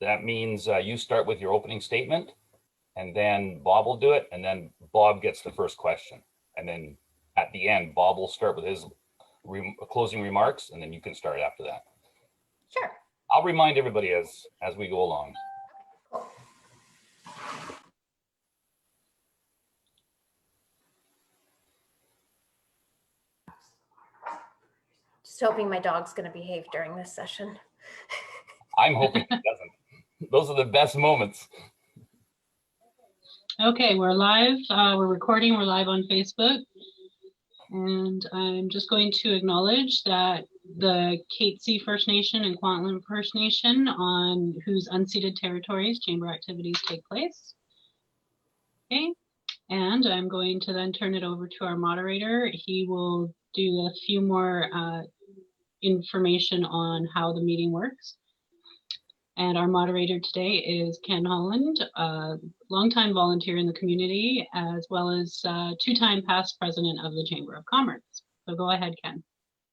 that means you start with your opening statement, and then Bob will do it, and then Bob gets the first question. And then at the end, Bob will start with his closing remarks, and then you can start after that. Sure. I'll remind everybody as we go along. Cool. Just hoping my dog's going to behave during this session. I'm hoping it doesn't. Those are the best moments. Okay, we're live. We're recording. We're live on Facebook. And I'm just going to acknowledge that the Chelsa First Nation and Kwantlen First Nation, on whose unceded territories chamber activities take place. Okay, and I'm going to then turn it over to our moderator. He will do a few more information on how the meeting works. And our moderator today is Ken Holland, a longtime volunteer in the community, as well as two-time past president of the Chamber of Commerce. So go ahead, Ken.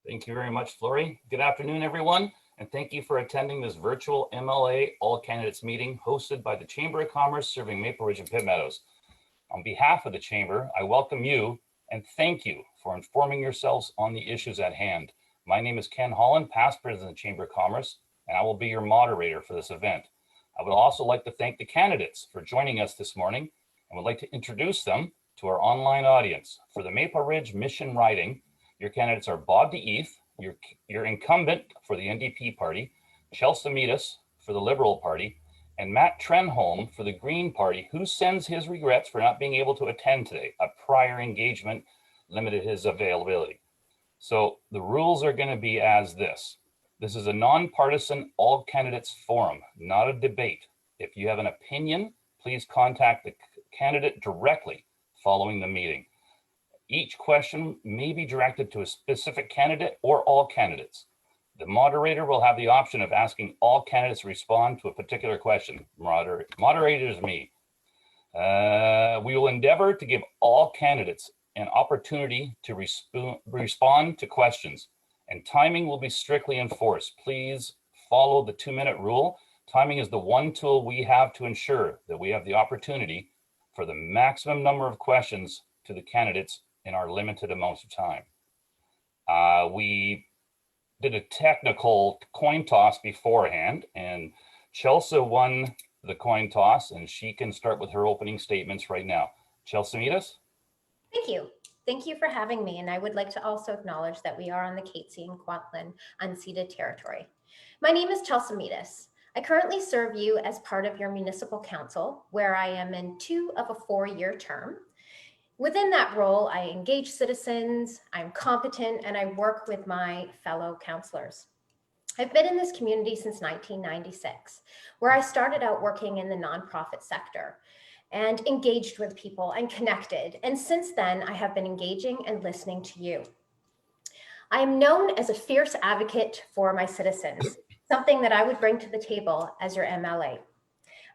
Thank you very much, Flory. Good afternoon, everyone, and thank you for attending this virtual MLA All Candidates meeting hosted by the Chamber of Commerce serving Maple Ridge and Pitt Meadows. On behalf of the Chamber, I welcome you and thank you for informing yourselves on the issues at hand. My name is Ken Holland, past president of the Chamber of Commerce, and I will be your moderator for this event. I would also like to thank the candidates for joining us this morning and would like to introduce them to our online audience. For the Maple Ridge Mission riding, your candidates are Bob DeEeth, your incumbent for the NDP party, Chelsa Meadus for the Liberal Party, and Matt Trenholm for the Green Party, who sends his regrets for not being able to attend today. A prior engagement limited his availability. So the rules are going to be as this. This is a nonpartisan all candidates forum, not a debate. If you have an opinion, please contact the candidate directly following the meeting. Each question may be directed to a specific candidate or all candidates. The moderator will have the option of asking all candidates to respond to a particular question. Moderator is me. We will endeavor to give all candidates an opportunity to respond to questions, and timing will be strictly enforced. Please follow the 2-minute rule. Timing is the one tool we have to ensure that we have the opportunity for the maximum number of questions to the candidates in our limited amounts of time. We did a technical coin toss beforehand, and Chelsa won the coin toss, and she can start with her opening statements right now. Chelsa Meadus? Thank you. Thank you for having me, and I would like to also acknowledge that we are on the Chelsa and Kwantlen unceded territory. My name is Chelsa Meadus. I currently serve you as part of your municipal council, where I am in 2 of a 4-year term. Within that role, I engage citizens, I'm competent, and I work with my fellow councillors. I've been in this community since 1996, where I started out working in the nonprofit sector and engaged with people and connected. And since then, I have been engaging and listening to you. I am known as a fierce advocate for my citizens, something that I would bring to the table as your MLA.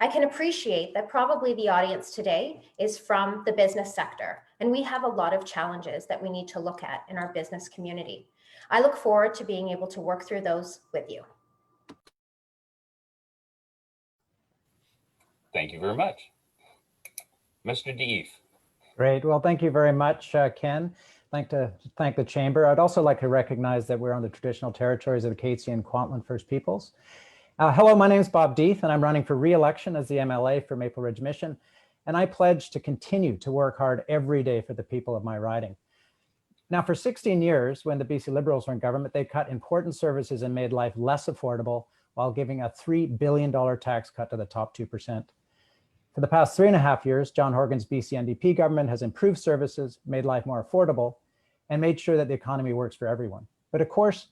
I can appreciate that probably the audience today is from the business sector, and we have a lot of challenges that we need to look at in our business community. I look forward to being able to work through those with you. Thank you very much. Mr. DeEeth. Great. Well, thank you very much, Ken. I'd like to thank the Chamber. I'd also like to recognize that we're on the traditional territories of the Chelsa and Kwantlen First Peoples. Hello, my name is Bob DeEeth, and I'm running for re-election as the MLA for Maple Ridge Mission, and I pledge to continue to work hard every day for the people of my riding. Now, for 16 years, when the BC Liberals were in government, they cut important services and made life less affordable while giving a $3 billion tax cut to the top 2%. For the past 3.5 years, John Horgan's BC NDP government has improved services, made life more affordable, and made sure that the economy works for everyone. But of course,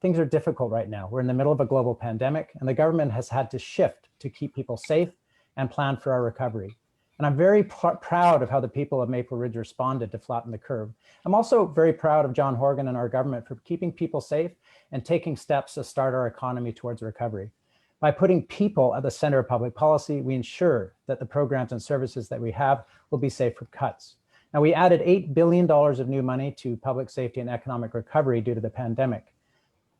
things are difficult right now. We're in the middle of a global pandemic, and the government has had to shift to keep people safe and plan for our recovery. And I'm very proud of how the people of Maple Ridge responded to flatten the curve. I'm also very proud of John Horgan and our government for keeping people safe and taking steps to start our economy towards recovery. By putting people at the center of public policy, we ensure that the programs and services that we have will be safe from cuts. Now, we added $8 billion of new money to public safety and economic recovery due to the pandemic.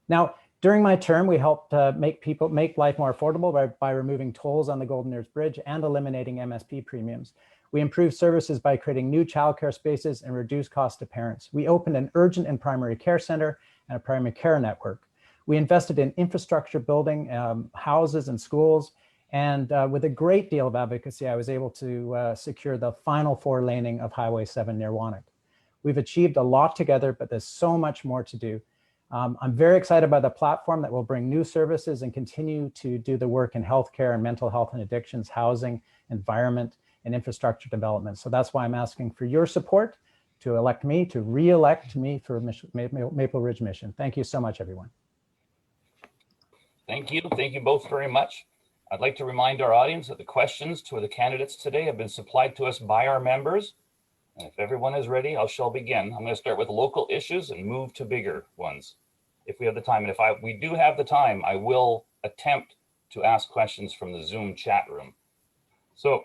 Now, During my term, we helped make life more affordable by removing tolls on the Golden Ears Bridge and eliminating MSP premiums. We improved services by creating new childcare spaces and reduced costs to parents. We opened an urgent and primary care center and a primary care network. We invested in infrastructure building, houses and schools, and with a great deal of advocacy, I was able to secure the final 4-laning of Highway 7 near Wannock. We've achieved a lot together, but there's so much more to do. I'm very excited by the platform that will bring new services and continue to do the work in healthcare and mental health and addictions, housing, environment, and infrastructure development. So that's why I'm asking for your support to re-elect me for Maple Ridge Mission. Thank you so much, everyone. Thank you. Thank you both very much. I'd like to remind our audience that the questions to the candidates today have been supplied to us by our members. And if everyone is ready, I shall begin. I'm going to start with local issues and move to bigger ones if we have the time. And if we do have the time, I will attempt to ask questions from the Zoom chat room. So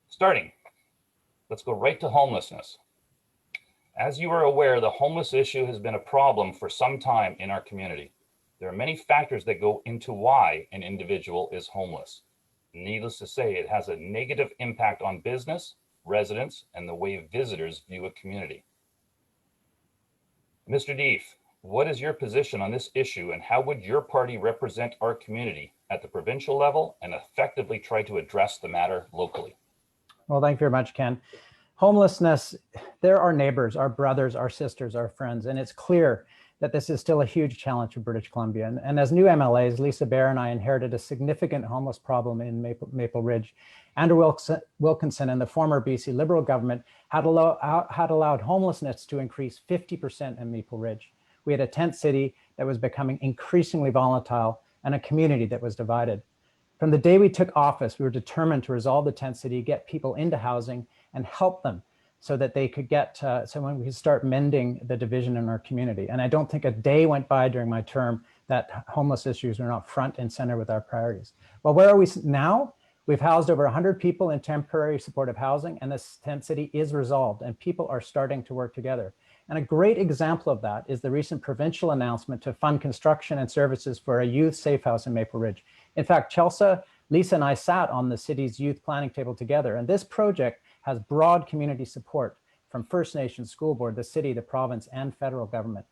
starting, let's go right to homelessness. As you are aware, the homeless issue has been a problem for some time in our community. There are many factors that go into why an individual is homeless. Needless to say, it has a negative impact on business, residents, and the way visitors view a community. Mr. Deef, what is your position on this issue, and how would your party represent our community at the provincial level and effectively try to address the matter locally? Well, thank you very much, Ken. Homelessness, they're our neighbors, our brothers, our sisters, our friends, and it's clear that this is still a huge challenge for British Columbia. And as new MLAs, Lisa Bear and I inherited a significant homeless problem in Maple Ridge. Andrew Wilkinson and the former BC Liberal government had allowed homelessness to increase 50% in Maple Ridge. We had a tent city that was becoming increasingly volatile and a community that was divided. From the day we took office, we were determined to resolve the tent city, get people into housing, and help them so that they could get, so when we could start mending the division in our community. And I don't think a day went by during my term that homeless issues were not front and center with our priorities. Well, where are we now? We've housed over 100 people in temporary supportive housing, and this tent city is resolved, and people are starting to work together. And a great example of that is the recent provincial announcement to fund construction and services for a youth safe house in Maple Ridge. In fact, Chelsa, Lisa, and I sat on the city's youth planning table together, and this project has broad community support from First Nations, school board, the city, the province, and federal government.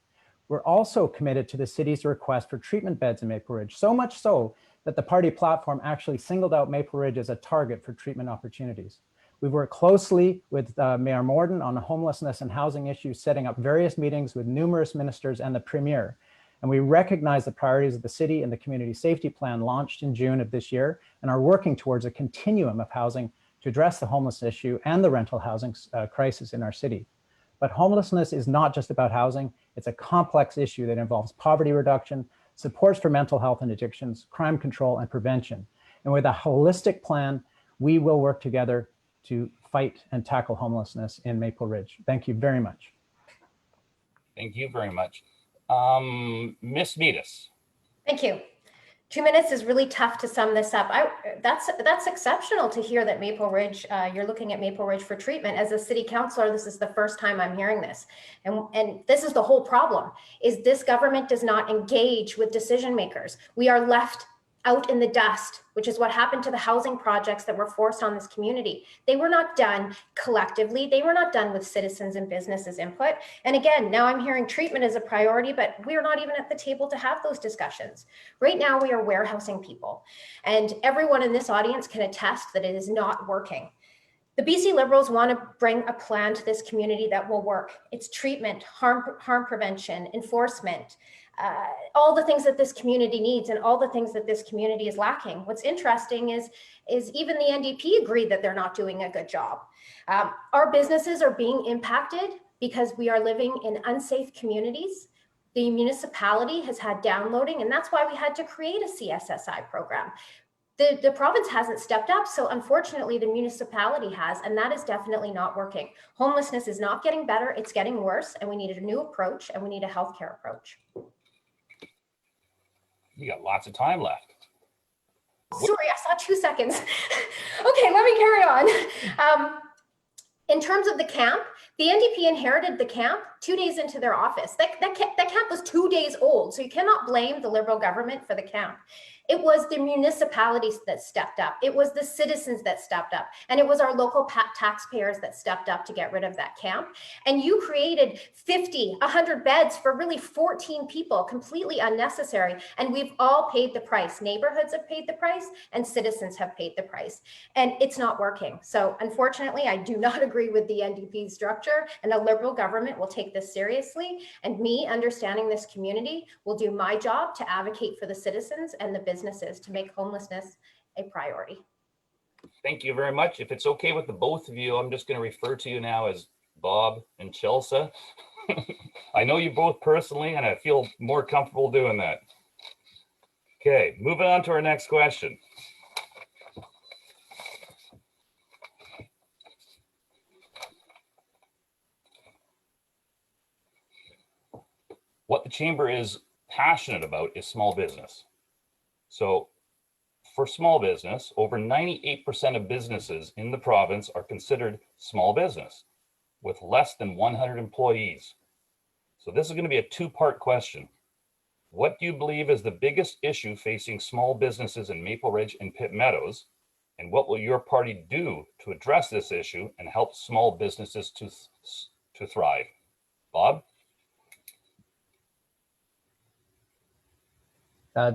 We're also committed to the city's request for treatment beds in Maple Ridge, so much so that the party platform actually singled out Maple Ridge as a target for treatment opportunities. We've worked closely with Mayor Morden on homelessness and housing issues, setting up various meetings with numerous ministers and the Premier. And we recognize the priorities of the city and the community safety plan launched in June of this year and are working towards a continuum of housing to address the homeless issue and the rental housing crisis in our city. But homelessness is not just about housing. It's a complex issue that involves poverty reduction, supports for mental health and addictions, crime control, and prevention. And with a holistic plan, we will work together to fight and tackle homelessness in Maple Ridge. Thank you very much. Thank you very much. Ms. Meadus. Thank you. 2 minutes is really tough to sum this up. That's exceptional to hear that Maple Ridge, you're looking at Maple Ridge for treatment. As a city councillor, this is the first time I'm hearing this. And this is the whole problem, is this government does not engage with decision makers. We are left out in the dust, which is what happened to the housing projects that were forced on this community. They were not done collectively. They were not done with citizens and businesses input. And again, now I'm hearing treatment as a priority, but we're not even at the table to have those discussions. Right now, we are warehousing people. And everyone in this audience can attest that it is not working. The BC Liberals want to bring a plan to this community that will work. It's treatment, harm prevention, enforcement, all the things that this community needs and all the things that this community is lacking. What's interesting is even the NDP agreed that they're not doing a good job. Our businesses are being impacted because we are living in unsafe communities. The municipality has had downloading, and that's why we had to create a CSSI program. The province hasn't stepped up, so unfortunately the municipality has, and that is definitely not working. Homelessness is not getting better, it's getting worse, and we need a new approach, and we need a healthcare approach. You got lots of time left. Sorry, I saw 2 seconds. Okay, let me carry on. In terms of the camp, The NDP inherited the camp 2 days into their office. That camp was 2 days old, so you cannot blame the Liberal government for the camp. It was the municipalities that stepped up. It was the citizens that stepped up. And it was our local taxpayers that stepped up to get rid of that camp. And you created 50, 100 beds for really 14 people, completely unnecessary. And we've all paid the price. Neighborhoods have paid the price and citizens have paid the price. And it's not working. So unfortunately, I do not agree with the NDP structure, and a Liberal government will take this seriously. And me, understanding this community, will do my job to advocate for the citizens and the businesses to make homelessness a priority. Thank you very much. If it's okay with the both of you, I'm just going to refer to you now as Bob and Chelsa. I know you both personally, and I feel more comfortable doing that. Okay, moving on to our next question. What the Chamber is passionate about is small business. So for small business, over 98% of businesses in the province are considered small business with less than 100 employees. So this is going to be a two-part question. What do you believe is the biggest issue facing small businesses in Maple Ridge and Pitt Meadows? And what will your party do to address this issue and help small businesses to thrive? Bob?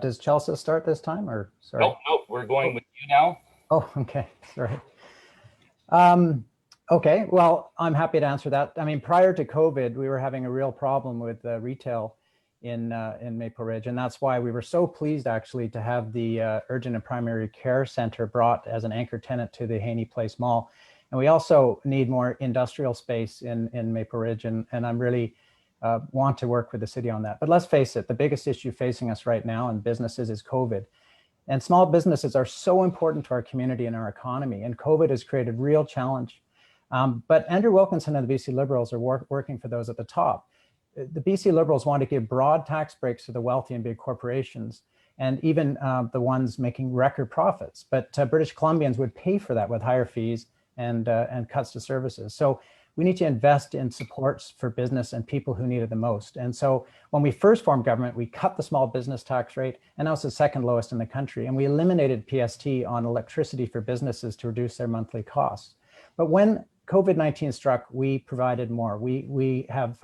Does Chelsa start this time, or sorry? Nope, we're going with you now. Oh, okay, sorry. Okay, well, I'm happy to answer that. I mean, prior to COVID, we were having a real problem with retail in Maple Ridge, and that's why we were so pleased actually to have the Urgent and Primary Care Center brought as an anchor tenant to the Haney Place Mall. And we also need more industrial space in Maple Ridge, and I'm really want to work with the city on that. But let's face it, the biggest issue facing us right now in businesses is COVID. And small businesses are so important to our community and our economy, and COVID has created real challenge. But Andrew Wilkinson and the BC Liberals are working for those at the top. The BC Liberals want to give broad tax breaks to the wealthy and big corporations, and even the ones making record profits. But British Columbians would pay for that with higher fees and cuts to services. So we need to invest in supports for business and people who need it the most. And so when we first formed government, we cut the small business tax rate, and now it's the second lowest in the country. And we eliminated PST on electricity for businesses to reduce their monthly costs. But when COVID-19 struck, we provided more. We have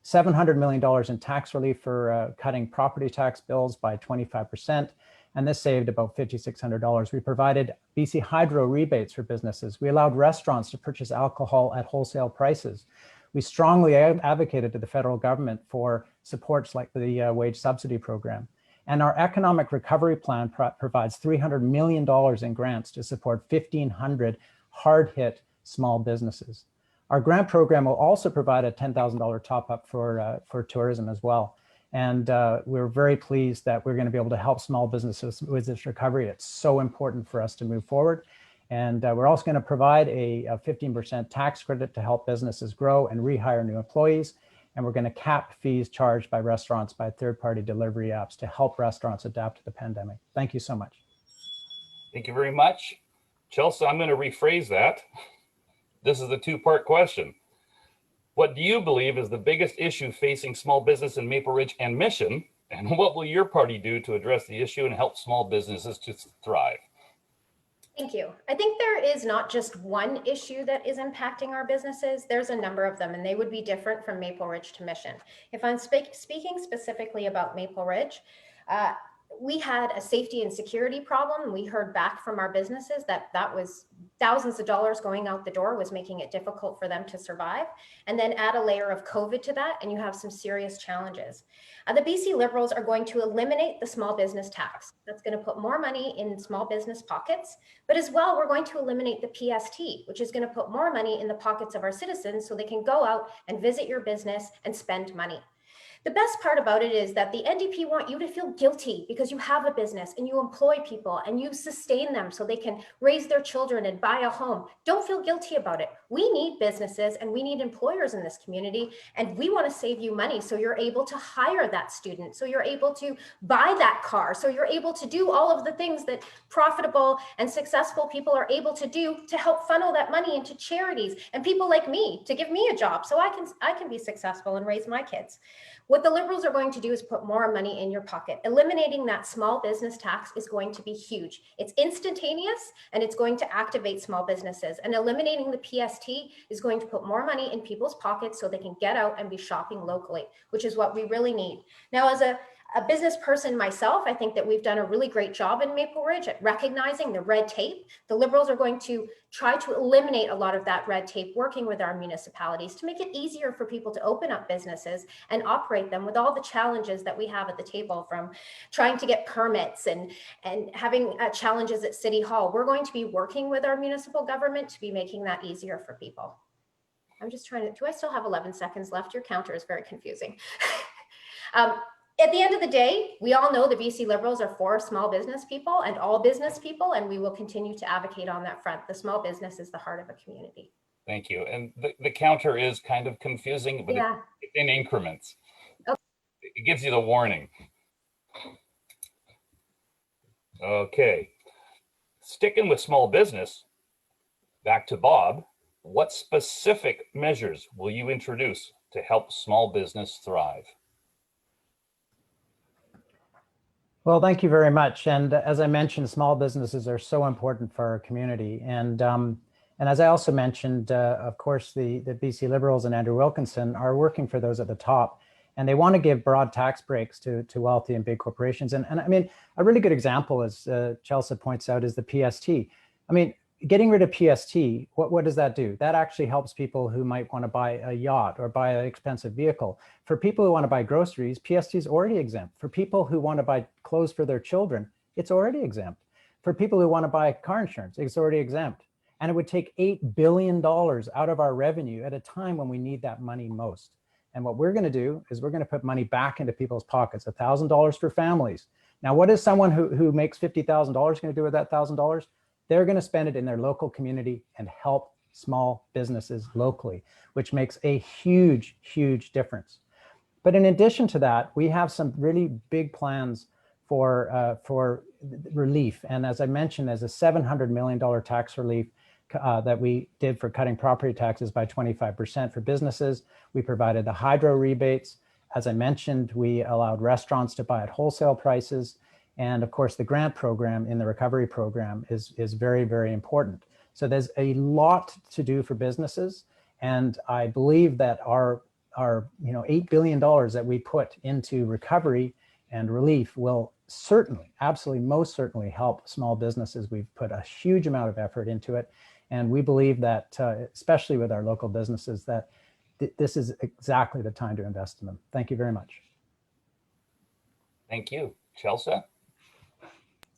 $700 million in tax relief for cutting property tax bills by 25%. And this saved about $5,600. We provided BC Hydro rebates for businesses. We allowed restaurants to purchase alcohol at wholesale prices. We strongly advocated to the federal government for supports like the wage subsidy program. And our economic recovery plan provides $300 million in grants to support 1,500 hard-hit small businesses. Our grant program will also provide a $10,000 top-up for tourism as well. And we're very pleased that we're going to be able to help small businesses with this recovery. It's so important for us to move forward. And we're also going to provide a 15% tax credit to help businesses grow and rehire new employees. And we're going to cap fees charged by restaurants by third-party delivery apps to help restaurants adapt to the pandemic. Thank you so much. Thank you very much. Chelsa, I'm going to rephrase that. This is a two-part question. What do you believe is the biggest issue facing small business in Maple Ridge and Mission? And what will your party do to address the issue and help small businesses to thrive? Thank you. I think there is not just one issue that is impacting our businesses. There's a number of them, and they would be different from Maple Ridge to Mission. If I'm speaking specifically about Maple Ridge, we had a safety and security problem. We heard back from our businesses that was thousands of dollars going out the door was making it difficult for them to survive. And then add a layer of COVID to that, and you have some serious challenges. The BC Liberals are going to eliminate the small business tax. That's going to put more money in small business pockets, but as well, we're going to eliminate the PST, which is going to put more money in the pockets of our citizens so they can go out and visit your business and spend money. The best part about it is that the NDP want you to feel guilty because you have a business and you employ people and you sustain them so they can raise their children and buy a home. Don't feel guilty about it. We need businesses and we need employers in this community, and we want to save you money so you're able to hire that student, so you're able to buy that car, so you're able to do all of the things that profitable and successful people are able to do to help funnel that money into charities and people like me to give me a job so I can be successful and raise my kids. What the Liberals are going to do is put more money in your pocket. Eliminating that small business tax is going to be huge. It's instantaneous and it's going to activate small businesses. And eliminating the PST is going to put more money in people's pockets so they can get out and be shopping locally, which is what we really need. Now, as a business person myself, I think that we've done a really great job in Maple Ridge at recognizing the red tape. The Liberals are going to try to eliminate a lot of that red tape, working with our municipalities to make it easier for people to open up businesses and operate them with all the challenges that we have at the table, from trying to get permits and having challenges at City Hall. We're going to be working with our municipal government to be making that easier for people. I'm just trying to, do I still have 11 seconds left? Your counter is very confusing. At the end of the day, we all know the BC Liberals are for small business people and all business people, and we will continue to advocate on that front. The small business is the heart of a community. Thank you. And the counter is kind of confusing, but yeah, it's in increments. Okay. It gives you the warning. Okay. Sticking with small business, back to Bob, what specific measures will you introduce to help small business thrive? Well, thank you very much. And as I mentioned, small businesses are so important for our community. And as I also mentioned, of course, the BC Liberals and Andrew Wilkinson are working for those at the top. And they want to give broad tax breaks to wealthy and big corporations. And I mean, a really good example, as Chelsa points out, is the PST. I mean, getting rid of PST, what does that do? That actually helps people who might want to buy a yacht or buy an expensive vehicle. For people who want to buy groceries, PST is already exempt. For people who want to buy clothes for their children, it's already exempt. For people who want to buy car insurance, it's already exempt. And it would take $8 billion out of our revenue at a time when we need that money most. And what we're going to do is we're going to put money back into people's pockets, $1,000 for families. Now, what is someone who makes $50,000 going to do with that $1,000? They're going to spend it in their local community and help small businesses locally, which makes a huge, huge difference. But in addition to that, we have some really big plans for relief. And as I mentioned, there's a $700 million tax relief that we did for cutting property taxes by 25% for businesses. We provided the hydro rebates. As I mentioned, we allowed restaurants to buy at wholesale prices. And of course, the grant program in the recovery program is very, very important. So there's a lot to do for businesses. And I believe that our $8 billion that we put into recovery and relief will certainly, absolutely, most certainly help small businesses. We've put a huge amount of effort into it. And we believe that, especially with our local businesses, that this is exactly the time to invest in them. Thank you very much. Thank you. Chelsa?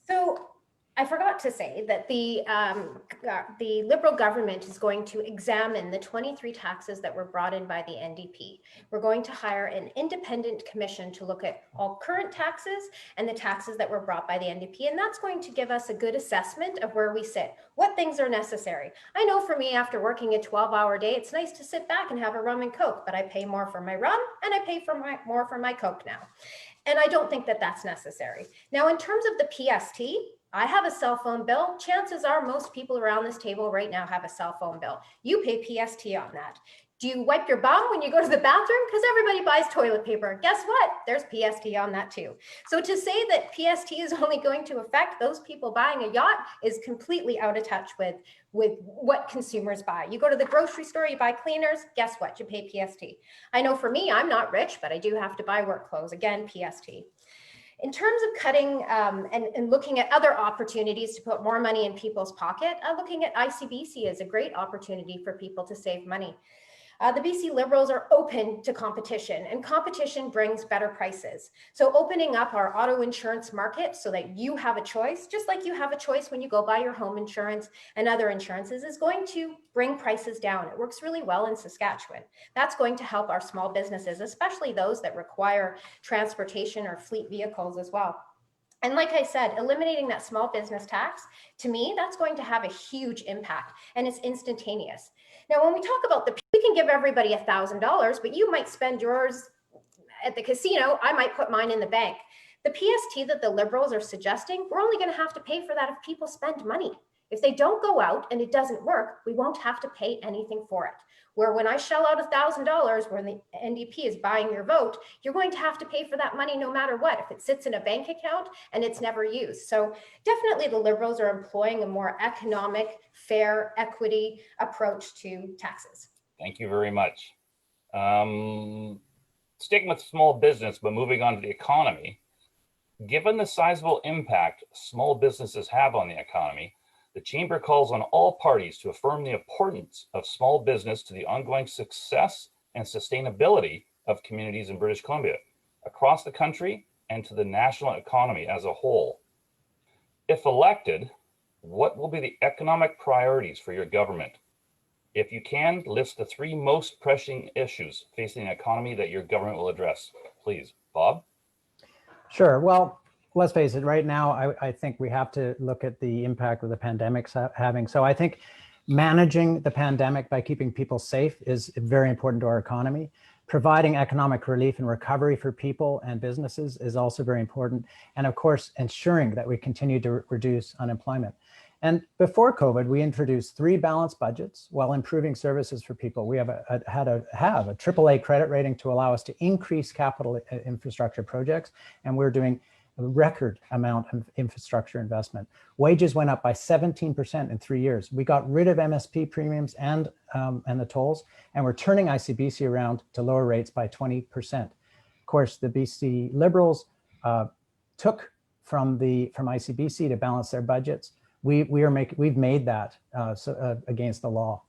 So I forgot to say that the Liberal government is going to examine the 23 taxes that were brought in by the NDP. We're going to hire an independent commission to look at all current taxes and the taxes that were brought by the NDP. And that's going to give us a good assessment of where we sit, what things are necessary. I know for me, after working a 12-hour day, it's nice to sit back and have a rum and Coke, but I pay more for my rum and I pay more for my Coke now. And I don't think that that's necessary. Now, in terms of the PST, I have a cell phone bill. Chances are most people around this table right now have a cell phone bill. You pay PST on that. Do you wipe your bum when you go to the bathroom? Because everybody buys toilet paper. Guess what? There's PST on that too. So to say that PST is only going to affect those people buying a yacht is completely out of touch with what consumers buy. You go to the grocery store, you buy cleaners, guess what? You pay PST. I know for me, I'm not rich, but I do have to buy work clothes. Again, PST. In terms of cutting and looking at other opportunities to put more money in people's pocket, looking at ICBC is a great opportunity for people to save money. The BC Liberals are open to competition, and competition brings better prices. So opening up our auto insurance market so that you have a choice, just like you have a choice when you go buy your home insurance and other insurances, is going to bring prices down. It works really well in Saskatchewan. That's going to help our small businesses, especially those that require transportation or fleet vehicles as well. And like I said, eliminating that small business tax, to me, that's going to have a huge impact, and it's instantaneous. Now, when we talk about we can give everybody $1,000, but you might spend yours at the casino. I might put mine in the bank. The PST that the Liberals are suggesting, we're only going to have to pay for that if people spend money. If they don't go out and it doesn't work, we won't have to pay anything for it. Where when I shell out $1,000, when the NDP is buying your vote, you're going to have to pay for that money no matter what, if it sits in a bank account and it's never used. So definitely the Liberals are employing a more economic, fair, equity approach to taxes. Thank you very much. Sticking with small business, but moving on to the economy, given the sizable impact small businesses have on the economy, the Chamber calls on all parties to affirm the importance of small business to the ongoing success and sustainability of communities in British Columbia, across the country, and to the national economy as a whole. If elected, what will be the economic priorities for your government? If you can, list the 3 most pressing issues facing the economy that your government will address. Please, Bob? Sure. Well, let's face it, right now, I think we have to look at the impact of the pandemic's having. So I think managing the pandemic by keeping people safe is very important to our economy. Providing economic relief and recovery for people and businesses is also very important. And of course, ensuring that we continue to reduce unemployment. And before COVID, we introduced 3 balanced budgets while improving services for people. We have a AAA credit rating to allow us to increase capital infrastructure projects. And we're doing a record amount of infrastructure investment. Wages went up by 17% in 3 years. We got rid of MSP premiums and the tolls, and we're turning ICBC around to lower rates by 20%. Of course, the BC Liberals took from ICBC to balance their budgets. We've made that against the law.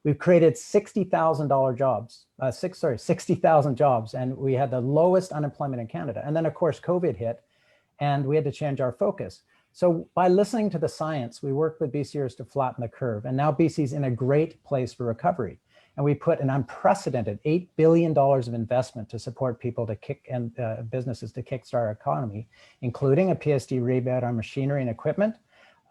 We've created $60,000 jobs, 60,000 jobs, and we had the lowest unemployment in Canada. And then of course, COVID hit, and we had to change our focus. So by listening to the science, we worked with BCers to flatten the curve. And now BC's in a great place for recovery. And we put an unprecedented $8 billion of investment to support people and businesses to kickstart our economy, including a PST rebate on machinery and equipment,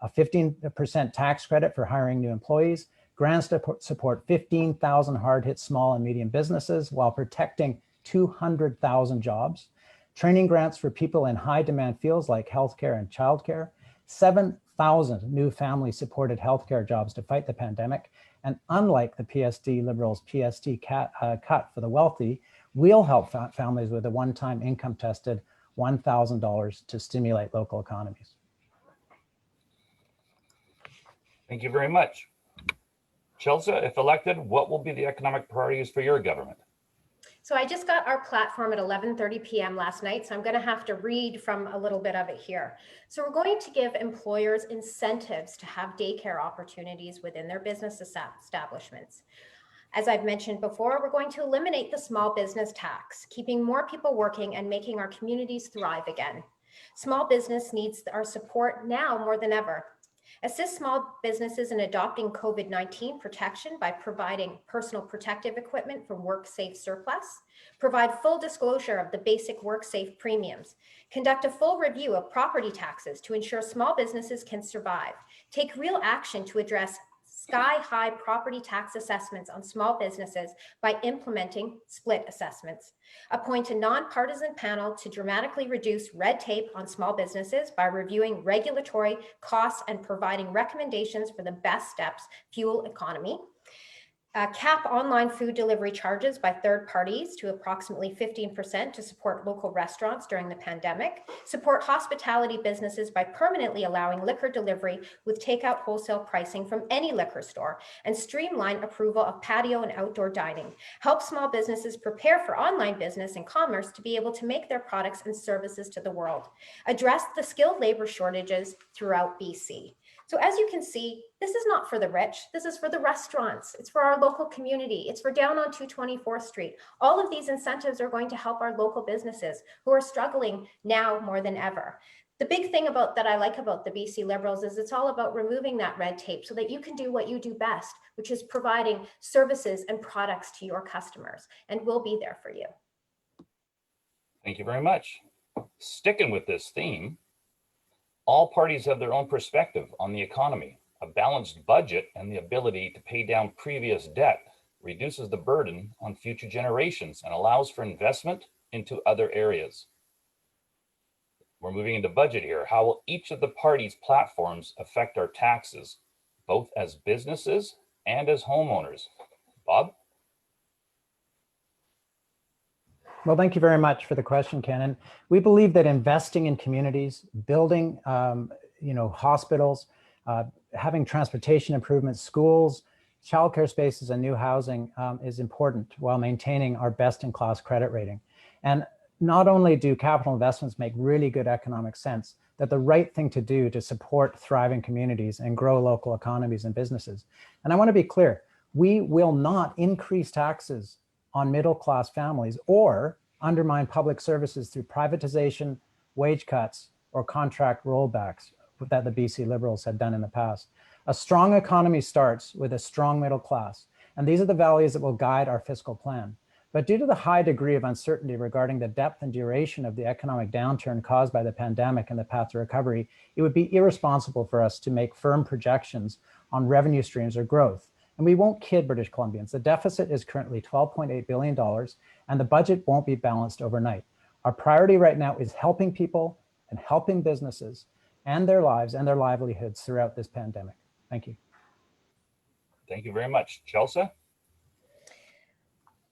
a 15% tax credit for hiring new employees, grants to support 15,000 hard-hit small and medium businesses while protecting 200,000 jobs, training grants for people in high-demand fields like healthcare and childcare, 7,000 new family-supported healthcare jobs to fight the pandemic. And unlike the PST Liberals' PST cut for the wealthy, we'll help families with a one-time income-tested $1,000 to stimulate local economies. Thank you very much. Chelsa, if elected, what will be the economic priorities for your government? So I just got our platform at 11:30 p.m. last night, so I'm going to have to read from a little bit of it here. So we're going to give employers incentives to have daycare opportunities within their business establishments. As I've mentioned before, we're going to eliminate the small business tax, keeping more people working and making our communities thrive again. Small business needs our support now more than ever. Assist small businesses in adopting COVID-19 protection by providing personal protective equipment from WorkSafe surplus, provide full disclosure of the basic WorkSafe premiums, conduct a full review of property taxes to ensure small businesses can survive, take real action to address sky-high property tax assessments on small businesses by implementing split assessments. Appoint a nonpartisan panel to dramatically reduce red tape on small businesses by reviewing regulatory costs and providing recommendations for the best steps fuel economy. Cap online food delivery charges by third parties to approximately 15% to support local restaurants during the pandemic. Support hospitality businesses by permanently allowing liquor delivery with takeout wholesale pricing from any liquor store, and streamline approval of patio and outdoor dining. Help small businesses prepare for online business and commerce to be able to make their products and services to the world. Address the skilled labor shortages throughout BC. So as you can see, this is not for the rich. This is for the restaurants. It's for our local community. It's for down on 224th Street. All of these incentives are going to help our local businesses who are struggling now more than ever. The big thing that I like about the BC Liberals is it's all about removing that red tape so that you can do what you do best, which is providing services and products to your customers, and we'll be there for you. Thank you very much. Sticking with this theme, all parties have their own perspective on the economy. A balanced budget and the ability to pay down previous debt reduces the burden on future generations and allows for investment into other areas. We're moving into budget here. How will each of the parties' platforms affect our taxes, both as businesses and as homeowners? Bob? Well, thank you very much for the question, Ken. And we believe that investing in communities, building, hospitals, having transportation improvements, schools, childcare spaces, and new housing is important while maintaining our best-in-class credit rating. And not only do capital investments make really good economic sense, that the right thing to do to support thriving communities and grow local economies and businesses. And I want to be clear, we will not increase taxes on middle-class families or undermine public services through privatization, wage cuts, or contract rollbacks that the BC Liberals have done in the past. A strong economy starts with a strong middle class, and these are the values that will guide our fiscal plan. But due to the high degree of uncertainty regarding the depth and duration of the economic downturn caused by the pandemic and the path to recovery, it would be irresponsible for us to make firm projections on revenue streams or growth. And we won't kid British Columbians. The deficit is currently $12.8 billion, and the budget won't be balanced overnight. Our priority right now is helping people and helping businesses and their lives and their livelihoods throughout this pandemic. Thank you. Thank you very much. Chelsa?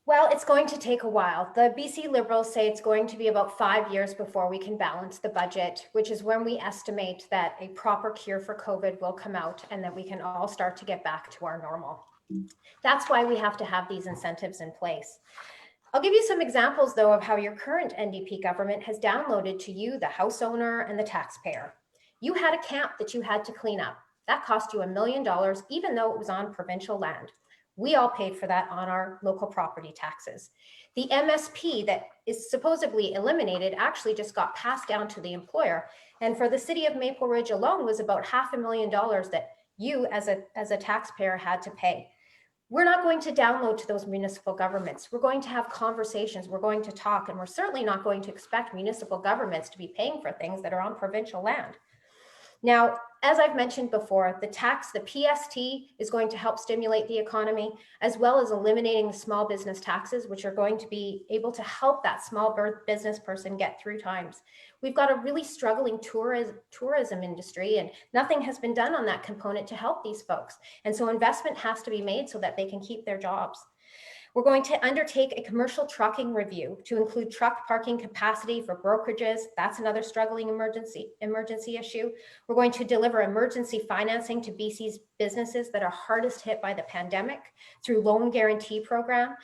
Well, it's going to take a while. The BC Liberals say it's going to be about 5 years before we can balance the budget, which is when we estimate that a proper cure for COVID will come out and that we can all start to get back to our normal. That's why we have to have these incentives in place. I'll give you some examples, though, of how your current NDP government has downloaded to you, the house owner and the taxpayer. You had a camp that you had to clean up. That cost you $1 million, even though it was on provincial land. We all paid for that on our local property taxes. The MSP that is supposedly eliminated actually just got passed down to the employer. And for the city of Maple Ridge alone was about $500,000 that you as a taxpayer had to pay. We're not going to download to those municipal governments. We're going to have conversations, we're going to talk, and we're certainly not going to expect municipal governments to be paying for things that are on provincial land. Now, as I've mentioned before, the PST is going to help stimulate the economy, as well as eliminating the small business taxes, which are going to be able to help that small business person get through times. We've got a really struggling tourism industry, and nothing has been done on that component to help these folks. And so investment has to be made so that they can keep their jobs. We're going to undertake a commercial trucking review to include truck parking capacity for brokerages. That's another struggling emergency issue. We're going to deliver emergency financing to BC's businesses that are hardest hit by the pandemic through loan guarantee program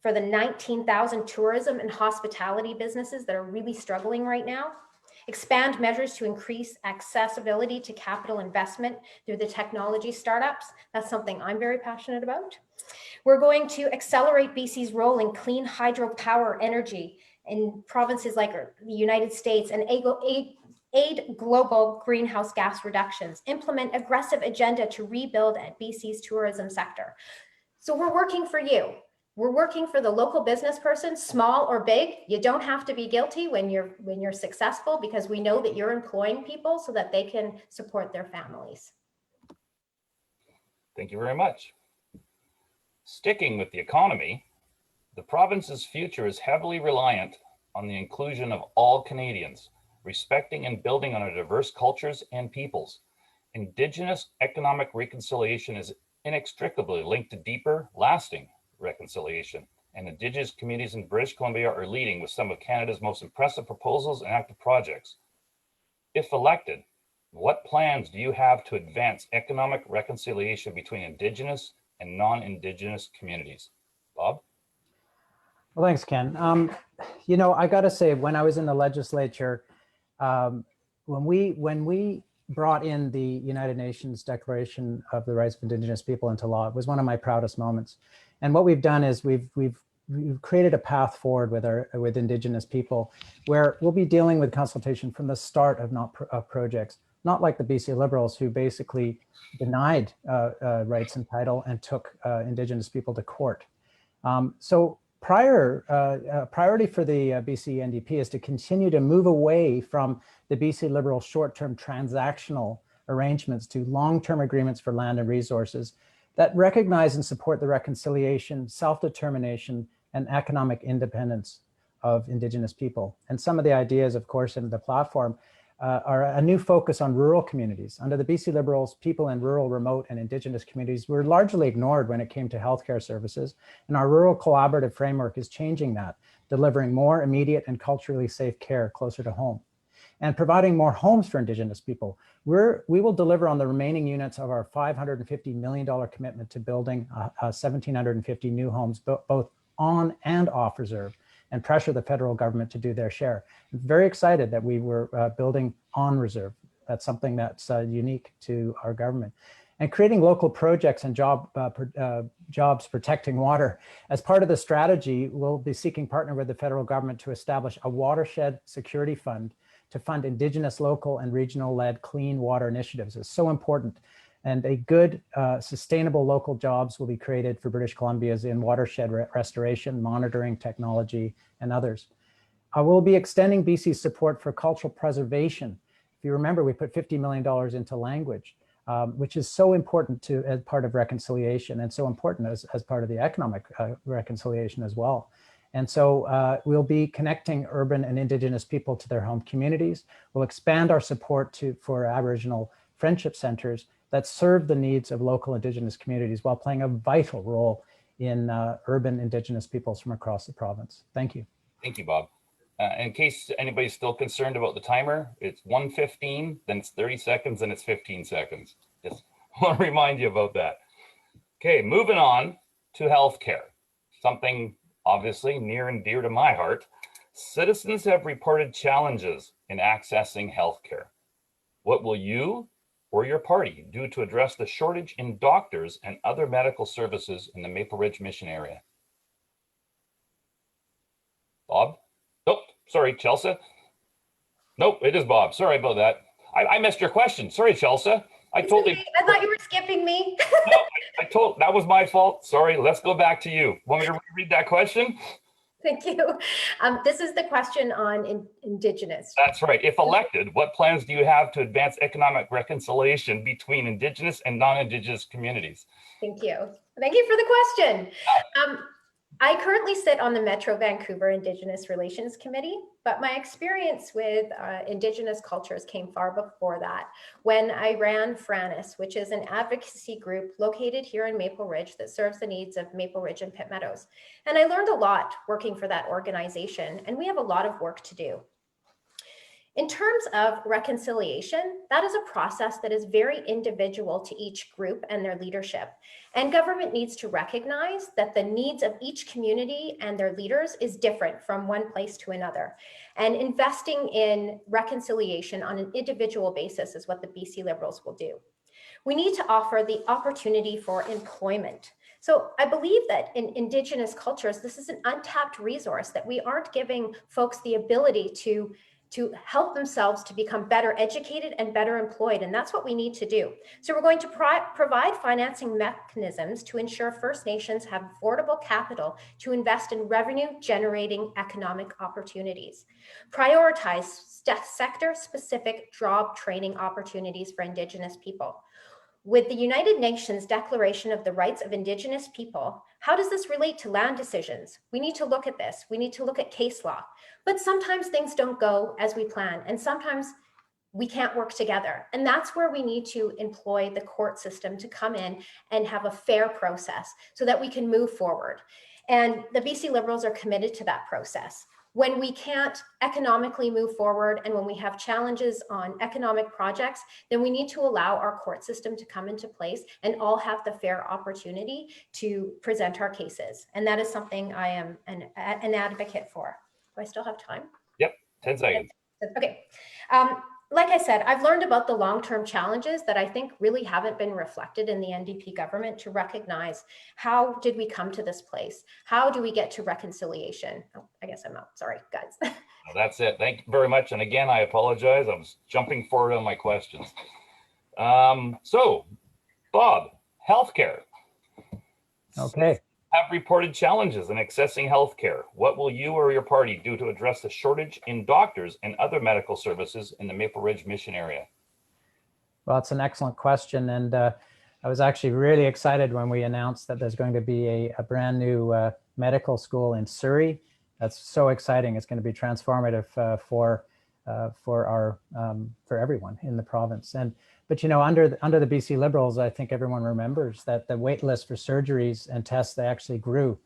for the 19,000 tourism and hospitality businesses that are really struggling right now. Expand measures to increase accessibility to capital investment through the technology startups. That's something I'm very passionate about. We're going to accelerate BC's role in clean hydropower energy in provinces like the United States and aid global greenhouse gas reductions, implement aggressive agenda to rebuild at BC's tourism sector. So we're working for you. We're working for the local business person, small or big. You don't have to be guilty when you're successful, because we know that you're employing people so that they can support their families. Thank you very much. Sticking with the economy, the province's future is heavily reliant on the inclusion of all Canadians, respecting and building on our diverse cultures and peoples. Indigenous economic reconciliation is inextricably linked to deeper, lasting reconciliation, and Indigenous communities in British Columbia are leading with some of Canada's most impressive proposals and active projects. If elected, what plans do you have to advance economic reconciliation between Indigenous and non-Indigenous communities? Bob? Well, thanks, Ken. I got to say, when I was in the legislature, when we brought in the United Nations Declaration of the Rights of Indigenous People into law. It was one of my proudest moments. And what we've done is we've created a path forward with Indigenous people, where we'll be dealing with consultation from the start of projects, not like the BC Liberals, who basically denied rights and title and took Indigenous people to court. So priority for the BC NDP is to continue to move away from the BC Liberal short-term transactional arrangements to long-term agreements for land and resources that recognize and support the reconciliation, self-determination, and economic independence of Indigenous people. And some of the ideas, of course, in the platform are a new focus on rural communities. Under the BC Liberals, people in rural, remote, and Indigenous communities were largely ignored when it came to healthcare services, and our rural collaborative framework is changing that, delivering more immediate and culturally safe care closer to home. And providing more homes for Indigenous people. We will deliver on the remaining units of our $550 million commitment to building 1,750 new homes, both on and off reserve, and pressure the federal government to do their share. I'm very excited that we were building on reserve. That's something that's unique to our government. And creating local projects and jobs protecting water. As part of the strategy, we'll be seeking partner with the federal government to establish a watershed security fund to fund Indigenous, local, and regional-led clean water initiatives. It's so important. And a good, sustainable local jobs will be created for British Columbia's in watershed restoration, monitoring technology, and others. We'll be extending BC's support for cultural preservation. If you remember, we put $50 million into language, which is so important as part of reconciliation, and so important as part of the economic reconciliation as well. And so we'll be connecting urban and Indigenous people to their home communities. We'll expand our support for Aboriginal friendship centers that serve the needs of local Indigenous communities while playing a vital role in urban Indigenous peoples from across the province. Thank you. Thank you, Bob. In case anybody's still concerned about the timer, it's 1:15, then it's 30 seconds, then it's 15 seconds. Just want to remind you about that. Okay, moving on to healthcare, something obviously near and dear to my heart. Citizens have reported challenges in accessing healthcare. What will you or your party do to address the shortage in doctors and other medical services in the Maple Ridge Mission area? Bob? Nope, sorry, Chelsa. Nope, it is Bob. Sorry about that. I missed your question. Sorry, Chelsa. I thought you were skipping me. No, that was my fault. Sorry, let's go back to you. Want me to read that question? Thank you. This is the question on Indigenous. That's right. If elected, what plans do you have to advance economic reconciliation between Indigenous and non-Indigenous communities? Thank you. Thank you for the question. I currently sit on the Metro Vancouver Indigenous Relations Committee, but my experience with Indigenous cultures came far before that, when I ran Franis, which is an advocacy group located here in Maple Ridge that serves the needs of Maple Ridge and Pitt Meadows. And I learned a lot working for that organization, and we have a lot of work to do. In terms of reconciliation, that is a process that is very individual to each group and their leadership. And government needs to recognize that the needs of each community and their leaders is different from one place to another. And investing in reconciliation on an individual basis is what the BC Liberals will do. We need to offer the opportunity for employment. So I believe that in Indigenous cultures, this is an untapped resource that we aren't giving folks the ability to help themselves to become better educated and better employed. And that's what we need to do. So we're going to provide financing mechanisms to ensure First Nations have affordable capital to invest in revenue generating economic opportunities. Prioritize sector-specific job training opportunities for Indigenous people. With the United Nations Declaration of the Rights of Indigenous People, how does this relate to land decisions? We need to look at this. We need to look at case law. But sometimes things don't go as we plan, and sometimes we can't work together. And that's where we need to employ the court system to come in and have a fair process so that we can move forward. And the BC Liberals are committed to that process. When we can't economically move forward and when we have challenges on economic projects, then we need to allow our court system to come into place and all have the fair opportunity to present our cases. And that is something I am an advocate for. Do I still have time? Yep, 10 seconds. Okay. like I said, I've learned about the long-term challenges that I think really haven't been reflected in the NDP government to recognize how did we come to this place? How do we get to reconciliation? Oh, I guess I'm out. Sorry, guys. Well, that's it. Thank you very much. And again, I apologize. I was jumping forward on my questions. So, Bob, healthcare. Okay. Have reported challenges in accessing healthcare. What will you or your party do to address the shortage in doctors and other medical services in the Maple Ridge Mission area? Well, it's an excellent question. And I was actually really excited when we announced that there's going to be a brand new medical school in Surrey. That's so exciting. It's going to be transformative for everyone in the province. But you know, under the BC Liberals, I think everyone remembers that the wait list for surgeries and tests, they actually grew,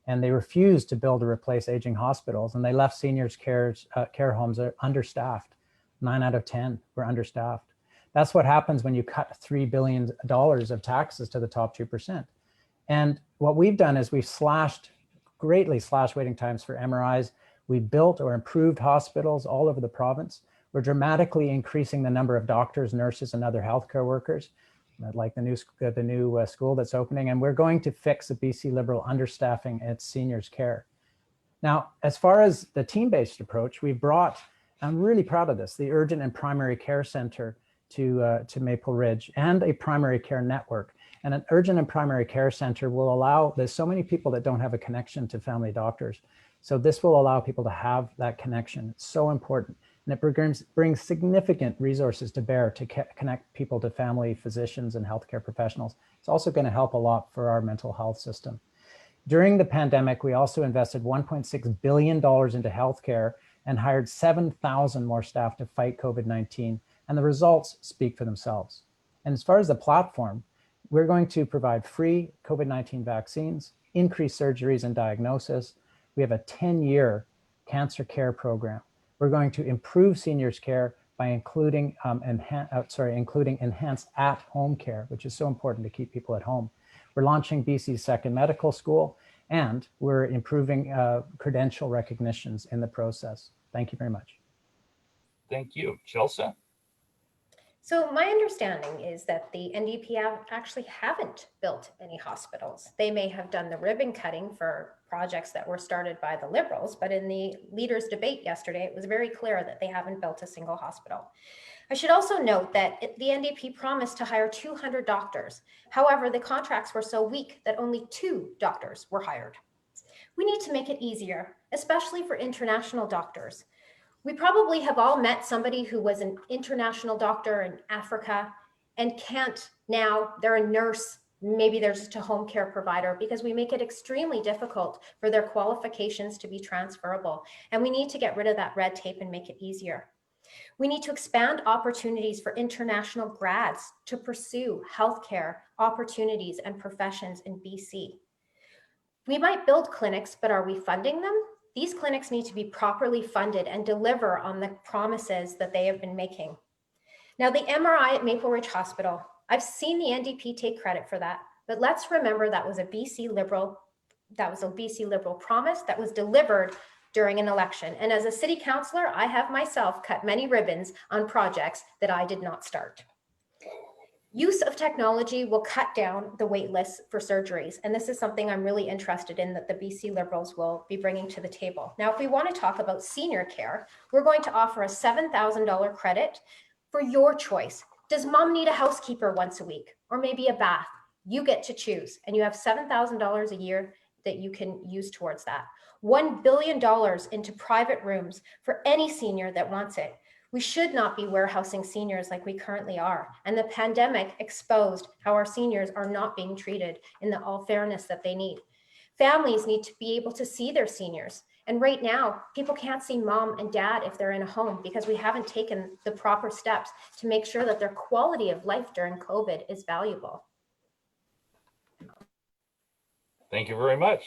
and they refused to build or replace aging hospitals, and they left seniors care homes understaffed. 9 out of 10 were understaffed. That's what happens when you cut $3 billion of taxes to the top 2%. And what we've done is we've greatly slashed waiting times for MRIs. We built or improved hospitals all over the province. We're dramatically increasing the number of doctors, nurses, and other healthcare workers, like the new school that's opening. And we're going to fix the BC Liberal understaffing at seniors care. Now, as far as the team-based approach, we've brought, I'm really proud of this, the Urgent and Primary Care Center to Maple Ridge, and a primary care network. And an Urgent and Primary Care Center will allow, there's so many people that don't have a connection to family doctors. So this will allow people to have that connection. It's so important. And it brings significant resources to bear to connect people to family physicians and healthcare professionals. It's also going to help a lot for our mental health system. During the pandemic, we also invested $1.6 billion into healthcare and hired 7,000 more staff to fight COVID-19. And the results speak for themselves. And as far as the platform, we're going to provide free COVID-19 vaccines, increase surgeries and diagnosis. We have a 10-year cancer care program. We're going to improve seniors care by including enhanced at-home care, which is so important to keep people at home. We're launching BC's second medical school, and we're improving credential recognitions in the process. Thank you very much. Thank you. Chelsa? So my understanding is that the NDP actually haven't built any hospitals. They may have done the ribbon cutting for projects that were started by the Liberals, but in the leaders' debate yesterday, it was very clear that they haven't built a single hospital. I should also note that the NDP promised to hire 200 doctors. However, the contracts were so weak that only 2 doctors were hired. We need to make it easier, especially for international doctors. We probably have all met somebody who was an international doctor in Africa and can't now, they're a nurse, maybe they're just a home care provider, because we make it extremely difficult for their qualifications to be transferable. And we need to get rid of that red tape and make it easier. We need to expand opportunities for international grads to pursue healthcare opportunities and professions in BC. We might build clinics, but are we funding them? These clinics need to be properly funded and deliver on the promises that they have been making. Now, the MRI at Maple Ridge Hospital, I've seen the NDP take credit for that, but let's remember that was a BC Liberal promise that was delivered during an election. And as a city councillor, I have myself cut many ribbons on projects that I did not start. Use of technology will cut down the wait lists for surgeries. And this is something I'm really interested in that the BC Liberals will be bringing to the table. Now, if we want to talk about senior care, we're going to offer a $7,000 credit for your choice. Does mom need a housekeeper once a week or maybe a bath? You get to choose, and you have $7,000 a year that you can use towards that. $1 billion into private rooms for any senior that wants it. We should not be warehousing seniors like we currently are. And the pandemic exposed how our seniors are not being treated in the all fairness that they need. Families need to be able to see their seniors. And right now, people can't see mom and dad if they're in a home because we haven't taken the proper steps to make sure that their quality of life during COVID is valuable. Thank you very much.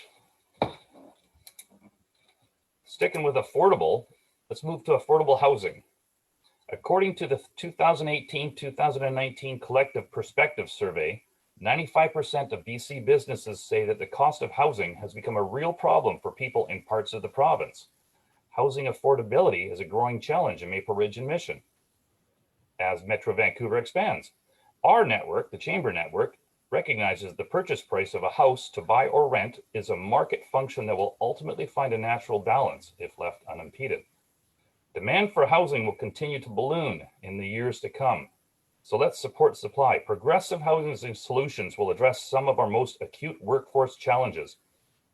Sticking with affordable, let's move to affordable housing. According to the 2018-2019 Collective Perspective Survey, 95% of BC businesses say that the cost of housing has become a real problem for people in parts of the province. Housing affordability is a growing challenge in Maple Ridge and Mission. as Metro Vancouver expands. Our network, the Chamber Network, recognizes the purchase price of a house to buy or rent is a market function that will ultimately find a natural balance if left unimpeded. Demand for housing will continue to balloon in the years to come. So let's support supply. Progressive housing solutions will address some of our most acute workforce challenges.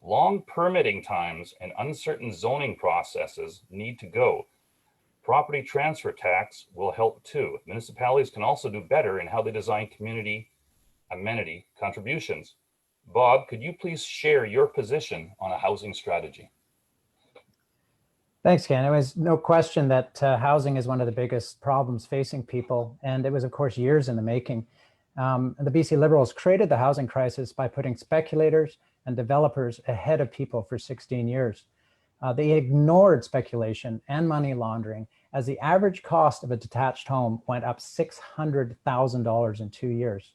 Long permitting times and uncertain zoning processes need to go. Property transfer tax will help too. Municipalities can also do better in how they design community amenity contributions. Bob, could you please share your position on a housing strategy? Thanks, Ken. It was no question that housing is one of the biggest problems facing people, and it was, of course, years in the making. The BC Liberals created the housing crisis by putting speculators and developers ahead of people for 16 years. They ignored speculation and money laundering as the average cost of a detached home went up $600,000 in 2 years.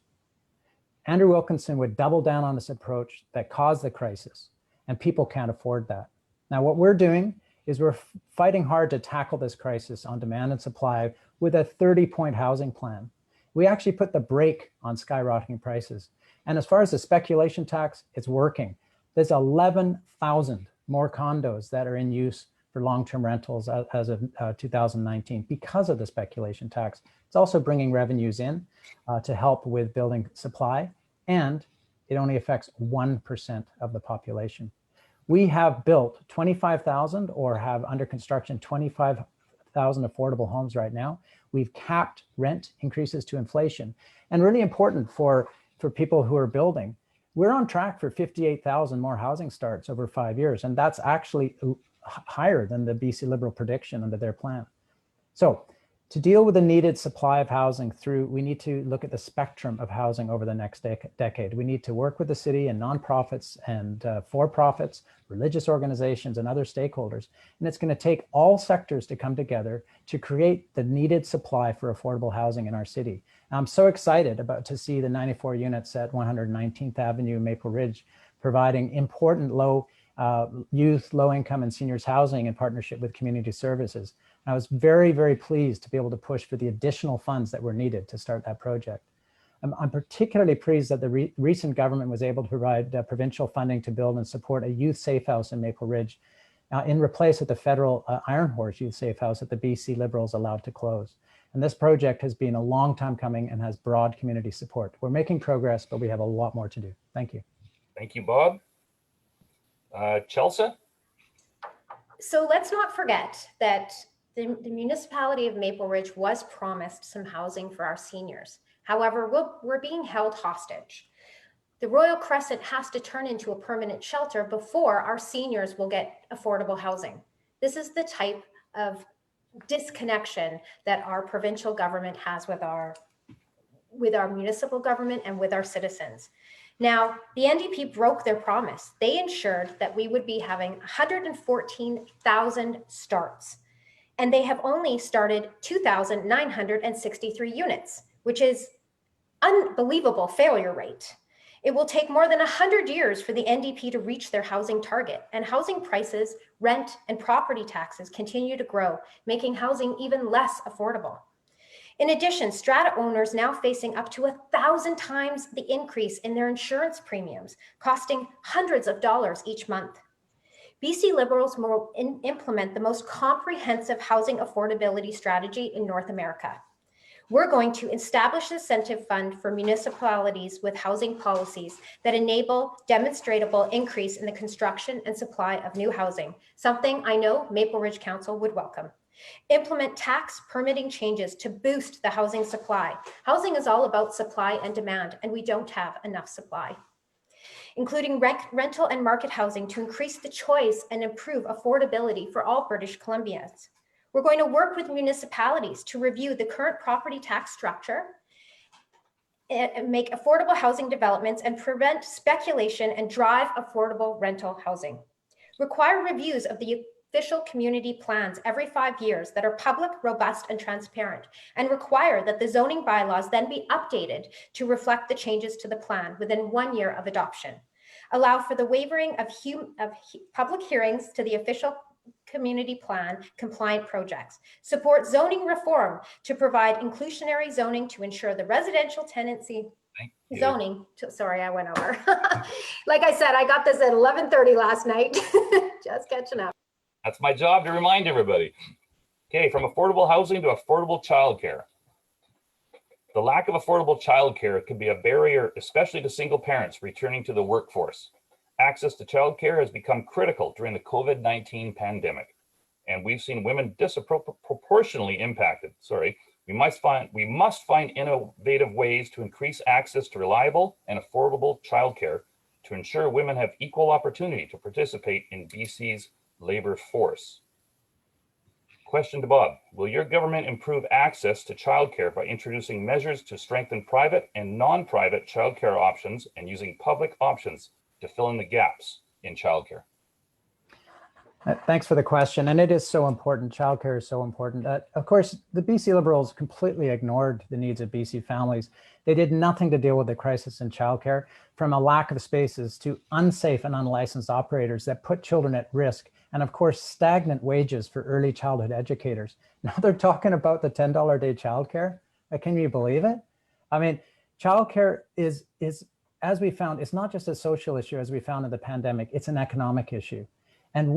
Andrew Wilkinson would double down on this approach that caused the crisis, and people can't afford that. Now, what we're doing is we're fighting hard to tackle this crisis on demand and supply with a 30-point housing plan. We actually put the brake on skyrocketing prices. And as far as the speculation tax, it's working. There's 11,000 more condos that are in use for long-term rentals as of 2019 because of the speculation tax. It's also bringing revenues in to help with building supply, and it only affects 1% of the population. We have built 25,000 or have under construction 25,000 affordable homes right now. We've capped rent increases to inflation. And really important for people who are building, we're on track for 58,000 more housing starts over 5 years. And that's actually higher than the BC Liberal prediction under their plan. So to deal with the needed supply of housing we need to look at the spectrum of housing over the next decade. We need to work with the city and nonprofits and for-profits, religious organizations and other stakeholders. And it's going to take all sectors to come together to create the needed supply for affordable housing in our city. I'm so excited to see the 94 units at 119th Avenue, Maple Ridge, providing important youth, low income and seniors housing in partnership with community services. I was very, very pleased to be able to push for the additional funds that were needed to start that project. I'm particularly pleased that the recent government was able to provide provincial funding to build and support a youth safe house in Maple Ridge in replace of the federal Iron Horse Youth Safe House that the BC Liberals allowed to close. And this project has been a long time coming and has broad community support. We're making progress, but we have a lot more to do. Thank you. Thank you, Bob. Chelsa? So let's not forget that the municipality of Maple Ridge was promised some housing for our seniors. However, we're being held hostage. The Royal Crescent has to turn into a permanent shelter before our seniors will get affordable housing. This is the type of disconnection that our provincial government has with our municipal government and with our citizens. Now, the NDP broke their promise. They ensured that we would be having 114,000 starts, and they have only started 2,963 units, which is unbelievable failure rate. It will take more than 100 years for the NDP to reach their housing target, and housing prices, rent, and property taxes continue to grow, making housing even less affordable. In addition, strata owners now facing up to 1,000 times the increase in their insurance premiums, costing hundreds of dollars each month. BC Liberals will implement the most comprehensive housing affordability strategy in North America. We're going to establish an incentive fund for municipalities with housing policies that enable demonstrable increase in the construction and supply of new housing, something I know Maple Ridge Council would welcome. Implement tax permitting changes to boost the housing supply. Housing is all about supply and demand, and we don't have enough supply. Including rental and market housing to increase the choice and improve affordability for all British Columbians. We're going to work with municipalities to review the current property tax structure and make affordable housing developments and prevent speculation and drive affordable rental housing. Require reviews of the official community plans every 5 years that are public, robust, and transparent, and require that the zoning bylaws then be updated to reflect the changes to the plan within 1 year of adoption. Allow for the waiving of public hearings to the official community plan compliant projects, support zoning reform to provide inclusionary zoning to ensure the residential tenancy zoning. Sorry, I went over. Like I said, I got this at 11:30 last night. Just catching up. That's my job to remind everybody. Okay, from affordable housing to affordable childcare. The lack of affordable childcare can be a barrier, especially to single parents returning to the workforce. Access to childcare has become critical during the COVID-19 pandemic, and we've seen women disproportionately impacted. We must find innovative ways to increase access to reliable and affordable childcare to ensure women have equal opportunity to participate in BC's labor force. Question to Bob. Will your government improve access to childcare by introducing measures to strengthen private and non-private childcare options and using public options to fill in the gaps in childcare? Thanks for the question. And it is so important. Childcare is so important. Of course, the BC Liberals completely ignored the needs of BC families. They did nothing to deal with the crisis in childcare, from a lack of spaces to unsafe and unlicensed operators that put children at risk, and of course, stagnant wages for early childhood educators. Now they're talking about the $10 a day childcare. Can you believe it? I mean, childcare is, as we found, it's not just a social issue as we found in the pandemic, it's an economic issue. And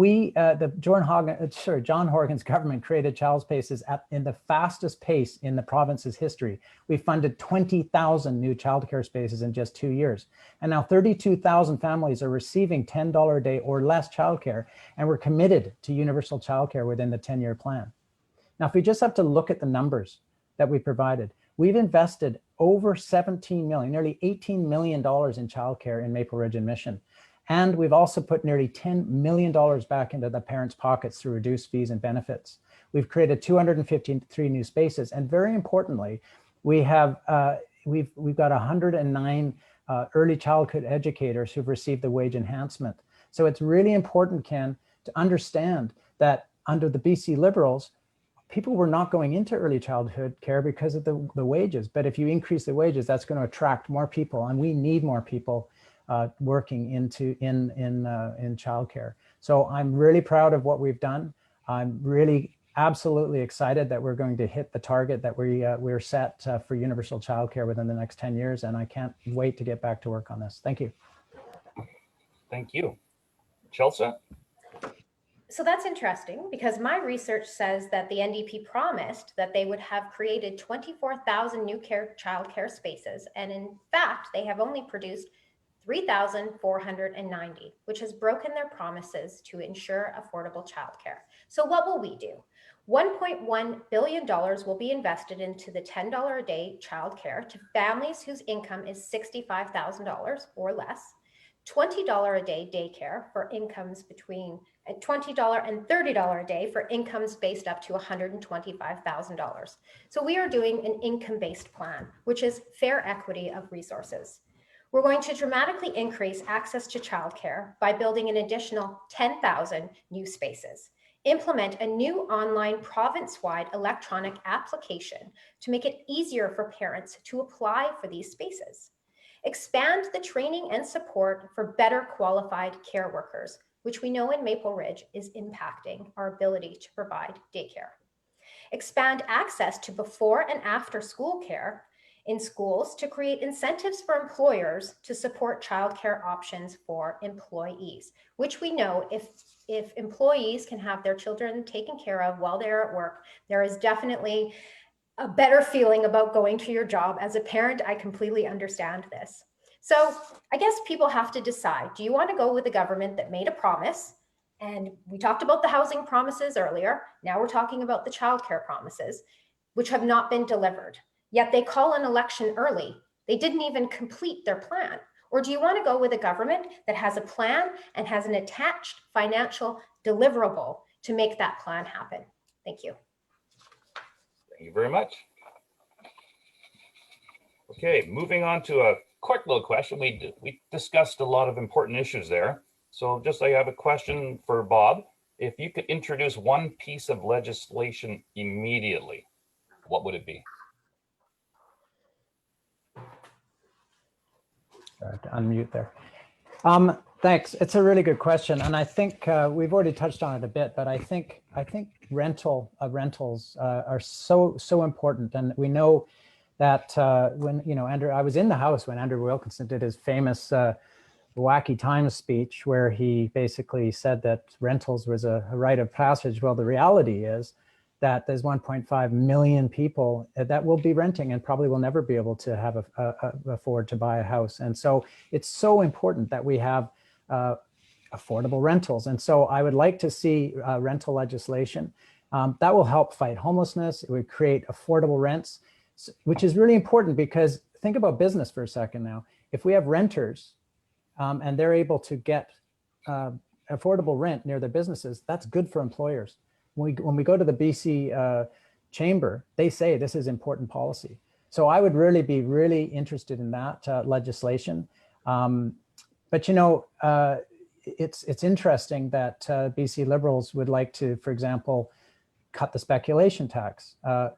John Horgan's government created child spaces in the fastest pace in the province's history. We funded 20,000 new childcare spaces in just 2 years. And now 32,000 families are receiving $10 a day or less childcare, and we're committed to universal childcare within the 10-year plan. Now, if we just have to look at the numbers that we provided, we've invested over 17 million, nearly $18 million in childcare in Maple Ridge and Mission. And we've also put nearly $10 million back into the parents' pockets through reduced fees and benefits. We've created 253 new spaces. And very importantly, we've got 109 early childhood educators who've received the wage enhancement. So it's really important, Ken, to understand that under the BC Liberals, people were not going into early childhood care because of the wages. But if you increase the wages, that's going to attract more people, and we need more people working in childcare. So I'm really proud of what we've done. I'm really absolutely excited that we're going to hit the target that we're set for universal childcare within the next 10 years. And I can't wait to get back to work on this. Thank you. Thank you. Chelsa? So that's interesting, because my research says that the NDP promised that they would have created 24,000 new childcare spaces. And in fact, they have only produced 3,490, which has broken their promises to ensure affordable childcare. So what will we do? $1.1 billion will be invested into the $10 a day childcare to families whose income is $65,000 or less, $20 a day daycare for incomes between $20 and $30 a day for incomes based up to $125,000. So we are doing an income-based plan, which is fair equity of resources. We're going to dramatically increase access to childcare by building an additional 10,000 new spaces, implement a new online province-wide electronic application to make it easier for parents to apply for these spaces, expand the training and support for better qualified care workers, which we know in Maple Ridge is impacting our ability to provide daycare, expand access to before and after school care in schools to create incentives for employers to support childcare options for employees, which we know if employees can have their children taken care of while they're at work, there is definitely a better feeling about going to your job. As a parent, I completely understand this. So I guess people have to decide, do you want to go with a government that made a promise? And we talked about the housing promises earlier. Now we're talking about the childcare promises, which have not been delivered. Yet they call an election early. They didn't even complete their plan. Or do you want to go with a government that has a plan and has an attached financial deliverable to make that plan happen? Thank you. Thank you very much. Okay, moving on to a quick little question. We discussed a lot of important issues there. So just I have a question for Bob. If you could introduce one piece of legislation immediately, what would it be? To unmute there. Thanks. It's a really good question, and I think we've already touched on it a bit. But I think rentals are so important, and we know that when I was in the House when Andrew Wilkinson did his famous Wacky Times speech, where he basically said that rentals was a rite of passage. Well, the reality is that there's 1.5 million people that will be renting and probably will never be able to have afford to buy a house, and so it's so important that we have affordable rentals. And so I would like to see rental legislation that will help fight homelessness. It would create affordable rents, which is really important, because think about business for a second now. If we have renters and they're able to get affordable rent near their businesses, that's good for employers. When we go to the BC Chamber, they say this is important policy. So I would really be interested in that legislation. But it's interesting that BC Liberals would like to, for example, cut the speculation tax,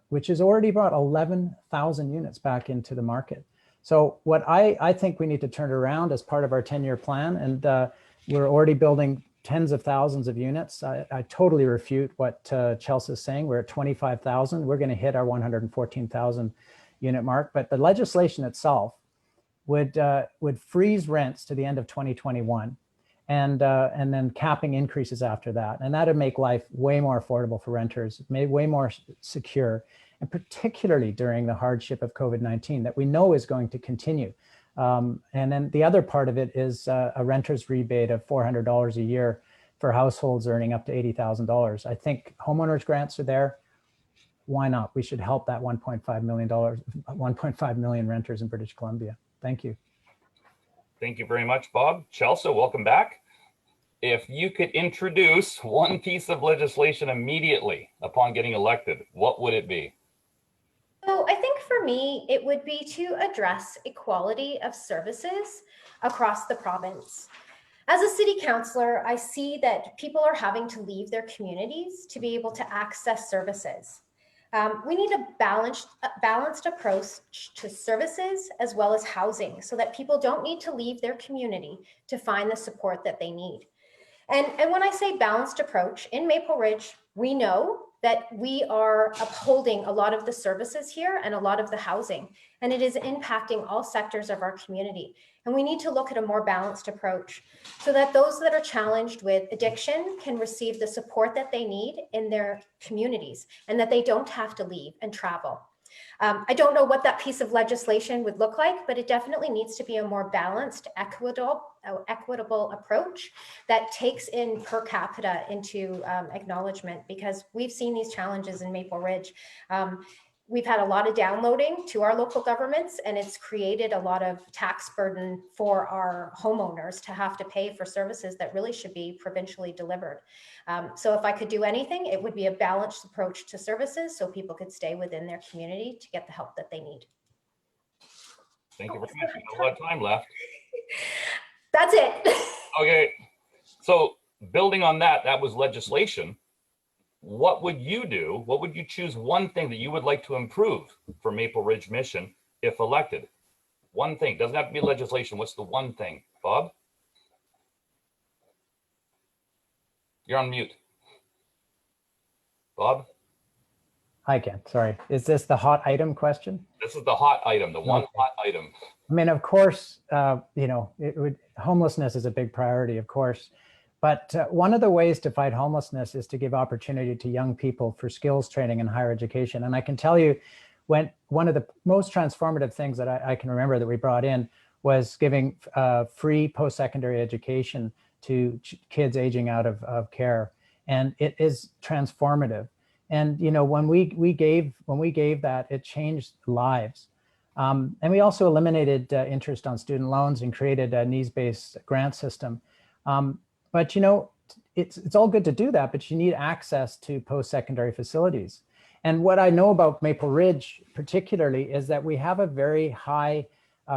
which has already brought 11,000 units back into the market. So what I think we need to turn around as part of our 10-year plan, and we're already building tens of thousands of units. I totally refute what Chelsa is saying. We're at 25,000. We're going to hit our 114,000 unit mark. But the legislation itself would freeze rents to the end of 2021, and then capping increases after that. And that would make life way more affordable for renters, way more secure, and particularly during the hardship of COVID-19 that we know is going to continue. And then the other part of it is a renter's rebate of $400 a year for households earning up to $80,000. I think homeowners grants are there. Why not? We should help that 1.5 million renters in British Columbia. Thank you. Thank you very much, Bob. Chelsa, welcome back. If you could introduce one piece of legislation immediately upon getting elected, what would it be? So I think for me, it would be to address equality of services across the province. As a city councillor, I see that people are having to leave their communities to be able to access services. We need a balanced approach to services as well as housing, so that people don't need to leave their community to find the support that they need. And when I say balanced approach, in Maple Ridge, we know that we are upholding a lot of the services here and a lot of the housing, and it is impacting all sectors of our community. And we need to look at a more balanced approach so that those that are challenged with addiction can receive the support that they need in their communities, and that they don't have to leave and travel. I don't know what that piece of legislation would look like, but it definitely needs to be a more balanced, equitable approach that takes in per capita into acknowledgement, because we've seen these challenges in Maple Ridge. We've had a lot of downloading to our local governments, and it's created a lot of tax burden for our homeowners to have to pay for services that really should be provincially delivered. So if I could do anything, it would be a balanced approach to services so people could stay within their community to get the help that they need. Thank you very much. We have a lot of time left. That's it. Okay, so building on that, that was legislation. What would you do? What would you choose one thing that you would like to improve for Maple Ridge Mission if elected? One thing, doesn't have to be legislation. What's the one thing? Bob? You're on mute. Bob? Hi, Ken. Sorry. Is this the hot item question? This is the hot item, the one hot item. I mean, of course, homelessness is a big priority, of course. But one of the ways to fight homelessness is to give opportunity to young people for skills training and higher education. And I can tell you, one of the most transformative things that I can remember that we brought in was giving free post-secondary education to kids aging out of care. And it is transformative. And when we gave that, it changed lives. And we also eliminated interest on student loans and created a needs-based grant system. But it's all good to do that, but you need access to post-secondary facilities. And what I know about Maple Ridge particularly is that we have a very high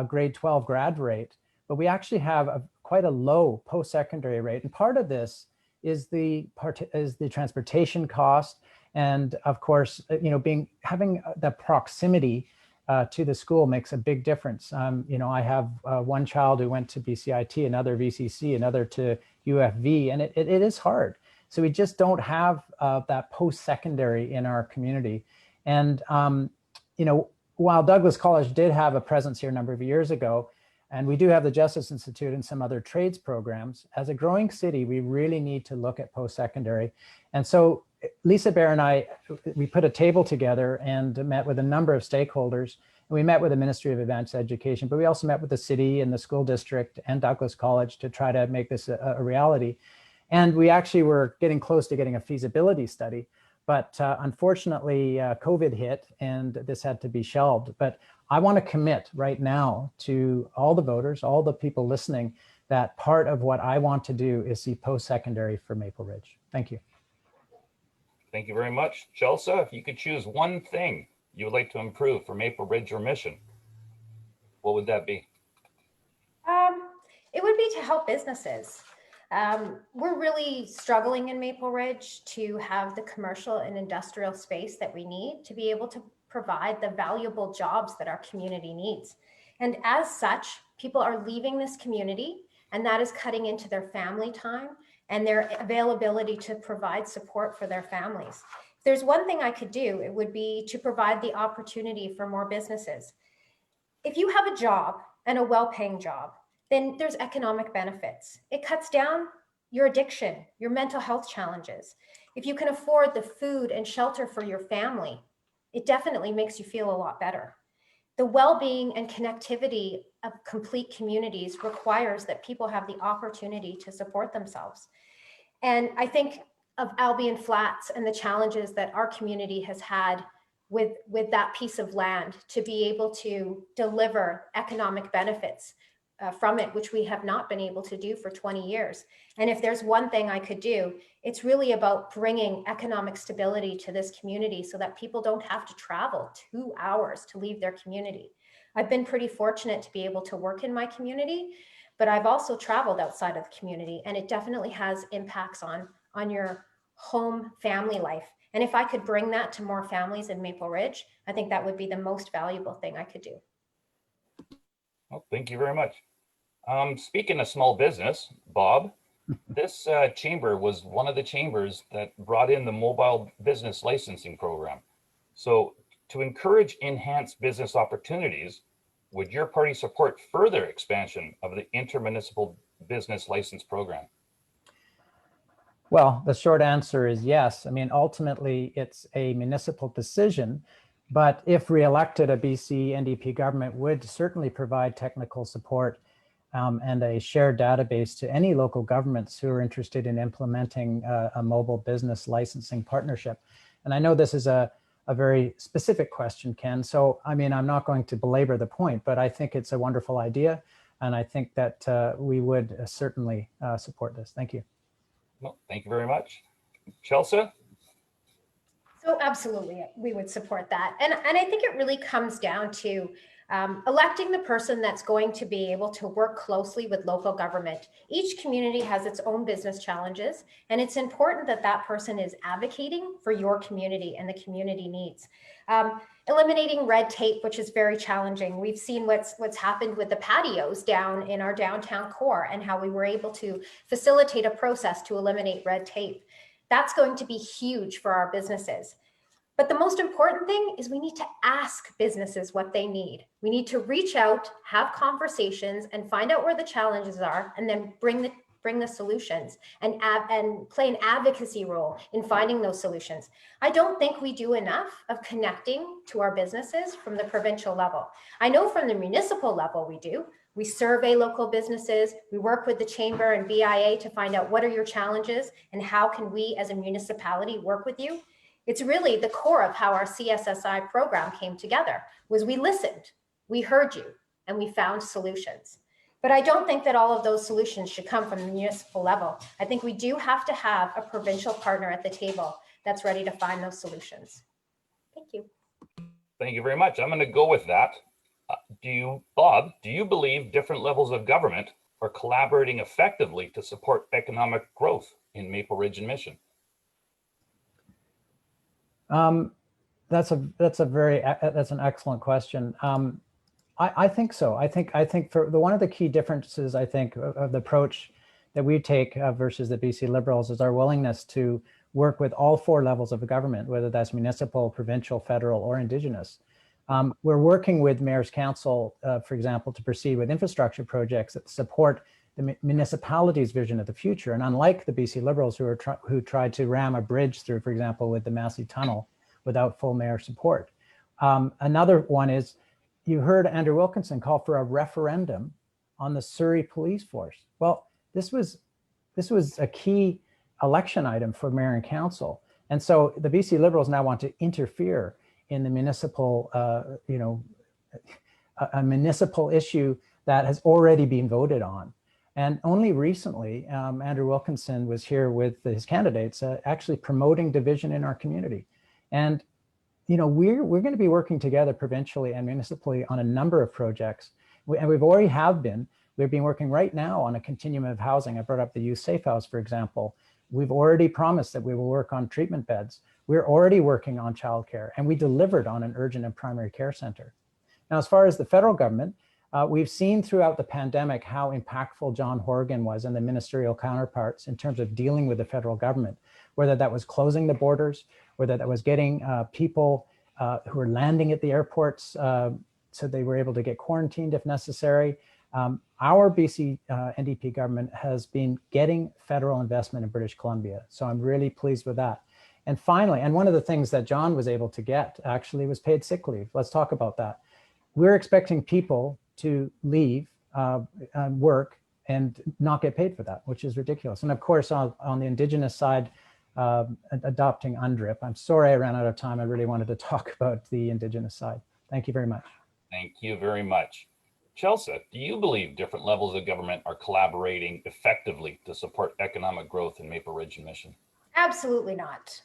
grade 12 grad rate, but we actually have quite a low post-secondary rate. And part of this is the transportation cost, and of course, having the proximity to the school makes a big difference. You know, I have one child who went to BCIT, another VCC, another to UFV, and it is hard. So we just don't have that post-secondary in our community. And, you know, while Douglas College did have a presence here a number of years ago, and we do have the Justice Institute and some other trades programs, as a growing city, we really need to look at post-secondary. And so Lisa Bear and I, we put a table together and met with a number of stakeholders. And we met with the Ministry of Advanced Education, but we also met with the city and the school district and Douglas College to try to make this a reality. And we actually were getting close to getting a feasibility study, but unfortunately COVID hit and this had to be shelved. But I want to commit right now to all the voters, all the people listening, that part of what I want to do is see post-secondary for Maple Ridge. Thank you. Thank you very much. Chelsa, if you could choose one thing you would like to improve for Maple Ridge or Mission, what would that be? It would be to help businesses. We're really struggling in Maple Ridge to have the commercial and industrial space that we need to be able to provide the valuable jobs that our community needs. And as such, people are leaving this community, and that is cutting into their family time and their availability to provide support for their families. If there's one thing I could do, it would be to provide the opportunity for more businesses. If you have a job and a well-paying job, then there's economic benefits. It cuts down your addiction, your mental health challenges. If you can afford the food and shelter for your family, it definitely makes you feel a lot better. The well-being and connectivity of complete communities requires that people have the opportunity to support themselves. And I think of Albion Flats and the challenges that our community has had with that piece of land to be able to deliver economic benefits from it, which we have not been able to do for 20 years. And if there's one thing I could do, it's really about bringing economic stability to this community so that people don't have to travel 2 hours to leave their community. I've been pretty fortunate to be able to work in my community, but I've also traveled outside of the community, and it definitely has impacts on your home family life. And if I could bring that to more families in Maple Ridge, I think that would be the most valuable thing I could do. Well, thank you very much. Speaking of small business, Bob, this chamber was one of the chambers that brought in the mobile business licensing program. So to encourage enhanced business opportunities, would your party support further expansion of the intermunicipal business license program? Well, the short answer is yes. I mean, ultimately, it's a municipal decision, but if re-elected, a BC NDP government would certainly provide technical support and a shared database to any local governments who are interested in implementing a mobile business licensing partnership. And I know this is a very specific question, Ken. So, I mean, I'm not going to belabor the point, but I think it's a wonderful idea. And I think that we would certainly support this. Thank you. Well, thank you very much. Chelsa? So absolutely, we would support that. And I think it really comes down to electing the person that's going to be able to work closely with local government. Each community has its own business challenges, and it's important that that person is advocating for your community and the community needs. Eliminating red tape, which is very challenging. We've seen what's happened with the patios down in our downtown core and how we were able to facilitate a process to eliminate red tape. That's going to be huge for our businesses. But the most important thing is we need to ask businesses what they need. We need to reach out, have conversations, and find out where the challenges are, and then bring the solutions and play an advocacy role in finding those solutions. I don't think we do enough of connecting to our businesses from the provincial level. I know from the municipal level we do. We survey local businesses, we work with the chamber and BIA to find out what are your challenges and how can we as a municipality work with you. It's really the core of how our CSSI program came together, was we listened, we heard you, and we found solutions. But I don't think that all of those solutions should come from the municipal level. I think we do have to have a provincial partner at the table that's ready to find those solutions. Thank you. Thank you very much. I'm going to go with that. Bob, do you believe different levels of government are collaborating effectively to support economic growth in Maple Ridge and Mission? That's an excellent question. I think so. I think for one of the key differences, I think, of the approach that we take versus the BC Liberals is our willingness to work with all four levels of the government, whether that's municipal, provincial, federal, or Indigenous. We're working with Mayor's Council, for example, to proceed with infrastructure projects that support the municipality's vision of the future. And unlike the BC Liberals who tried to ram a bridge through, for example, with the Massey Tunnel without full mayor support. Another one is, you heard Andrew Wilkinson call for a referendum on the Surrey police force. Well, this was a key election item for mayor and council. And so the BC Liberals now want to interfere in the municipal, a municipal issue that has already been voted on. And only recently, Andrew Wilkinson was here with his candidates actually promoting division in our community. And we're going to be working together provincially and municipally on a number of projects. And we've been working right now on a continuum of housing. I brought up the Youth Safe House, for example. We've already promised that we will work on treatment beds. We're already working on childcare, and we delivered on an urgent and primary care center. Now, as far as the federal government, we've seen throughout the pandemic how impactful John Horgan was and the ministerial counterparts in terms of dealing with the federal government, whether that was closing the borders, whether that was getting people who were landing at the airports so they were able to get quarantined if necessary. Our BC NDP government has been getting federal investment in British Columbia. So I'm really pleased with that. And finally, and one of the things that John was able to get actually was paid sick leave. Let's talk about that. We're expecting people to leave work and not get paid for that, which is ridiculous. And of course, on the Indigenous side, adopting UNDRIP. I'm sorry I ran out of time. I really wanted to talk about the Indigenous side. Thank you very much. Thank you very much. Chelsa, do you believe different levels of government are collaborating effectively to support economic growth in Maple Ridge and Mission? Absolutely not.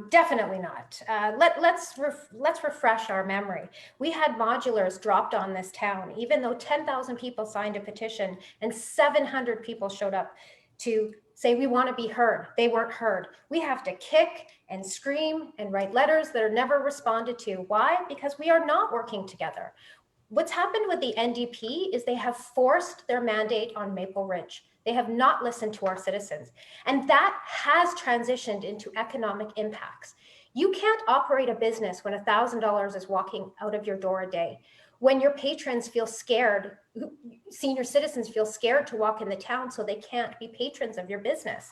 Definitely not. Let's refresh our memory. We had modulars dropped on this town, even though 10,000 people signed a petition and 700 people showed up to say we want to be heard. They weren't heard. We have to kick and scream and write letters that are never responded to. Why? Because we are not working together. What's happened with the NDP is they have forced their mandate on Maple Ridge. They have not listened to our citizens. And that has transitioned into economic impacts. You can't operate a business when $1,000 is walking out of your door a day. When your patrons feel scared, senior citizens feel scared to walk in the town so they can't be patrons of your business.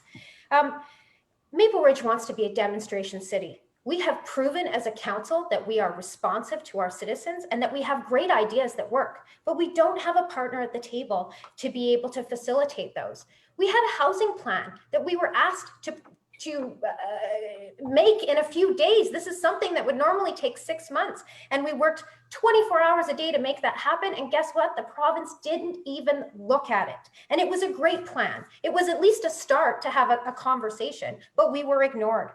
Maple Ridge wants to be a demonstration city. We have proven as a council that we are responsive to our citizens and that we have great ideas that work, but we don't have a partner at the table to be able to facilitate those. We had a housing plan that we were asked to make in a few days. This is something that would normally take 6 months. And we worked 24 hours a day to make that happen. And guess what? The province didn't even look at it. And it was a great plan. It was at least a start to have a conversation, but we were ignored.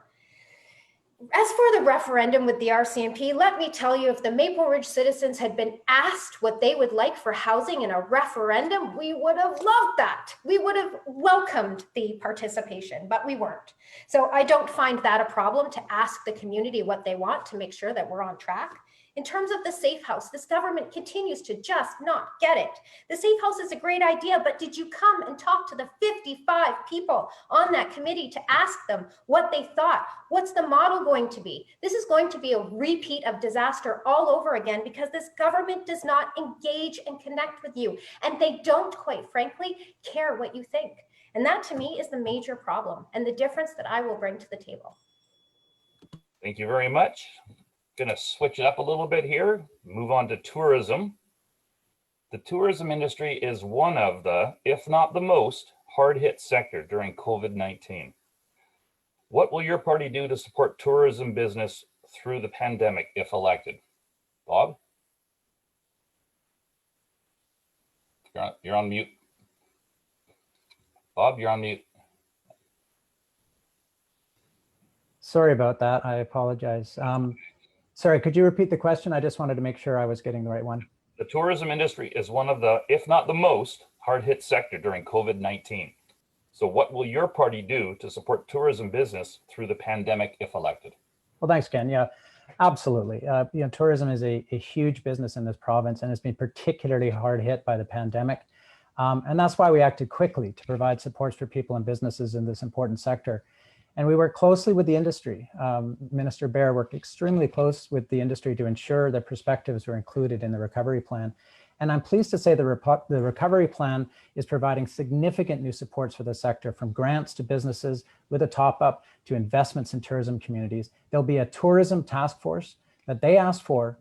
As for the referendum with the RCMP, let me tell you, if the Maple Ridge citizens had been asked what they would like for housing in a referendum, we would have loved that. We would have welcomed the participation, but we weren't. So I don't find that a problem to ask the community what they want to make sure that we're on track. In terms of the safe house, this government continues to just not get it. The safe house is a great idea, but did you come and talk to the 55 people on that committee to ask them what they thought? What's the model going to be? This is going to be a repeat of disaster all over again because this government does not engage and connect with you. And they don't, quite frankly, care what you think. And that to me is the major problem and the difference that I will bring to the table. Thank you very much. Going to switch it up a little bit here, move on to tourism. The tourism industry is one of the, if not the most, hard-hit sector during COVID-19. What will your party do to support tourism business through the pandemic if elected? Bob? You're on mute. Bob, you're on mute. Sorry about that. I apologize. Sorry, could you repeat the question? I just wanted to make sure I was getting the right one. The tourism industry is one of the, if not the most, hard-hit sector during COVID-19. So what will your party do to support tourism business through the pandemic if elected? Well, thanks, Ken. Yeah, Absolutely. Tourism is a huge business in this province and has been particularly hard hit by the pandemic. And that's why we acted quickly to provide supports for people and businesses in this important sector. And we work closely with the industry. Minister Bear worked extremely close with the industry to ensure that perspectives were included in the recovery plan. And I'm pleased to say the recovery plan is providing significant new supports for the sector, from grants to businesses with a top up to investments in tourism communities. There'll be a tourism task force that they asked for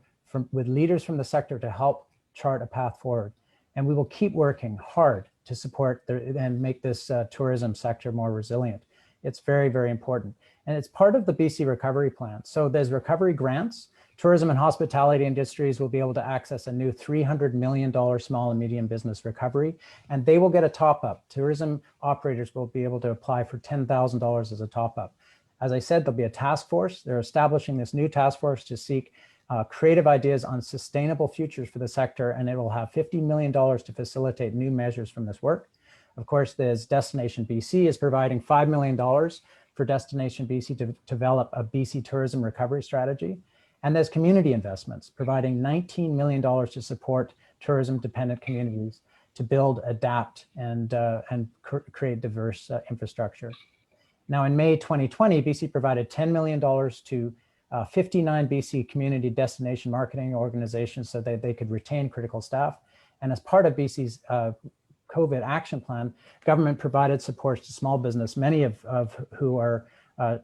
with leaders from the sector to help chart a path forward. And we will keep working hard to support and make this tourism sector more resilient. It's very, very important. And it's part of the BC recovery plan. So there's recovery grants. Tourism and hospitality industries will be able to access a new $300 million small and medium business recovery, and they will get a top up. Tourism operators will be able to apply for $10,000 as a top up. As I said, there'll be a task force. They're establishing this new task force to seek creative ideas on sustainable futures for the sector, and it will have $50 million to facilitate new measures from this work. Of course, there's Destination BC is providing $5 million for Destination BC to develop a BC tourism recovery strategy. And there's community investments, providing $19 million to support tourism-dependent communities to build, adapt, and create diverse infrastructure. Now, in May 2020, BC provided $10 million to 59 BC community destination marketing organizations so that they could retain critical staff. And as part of BC's COVID action plan, government provided supports to small business, many of who are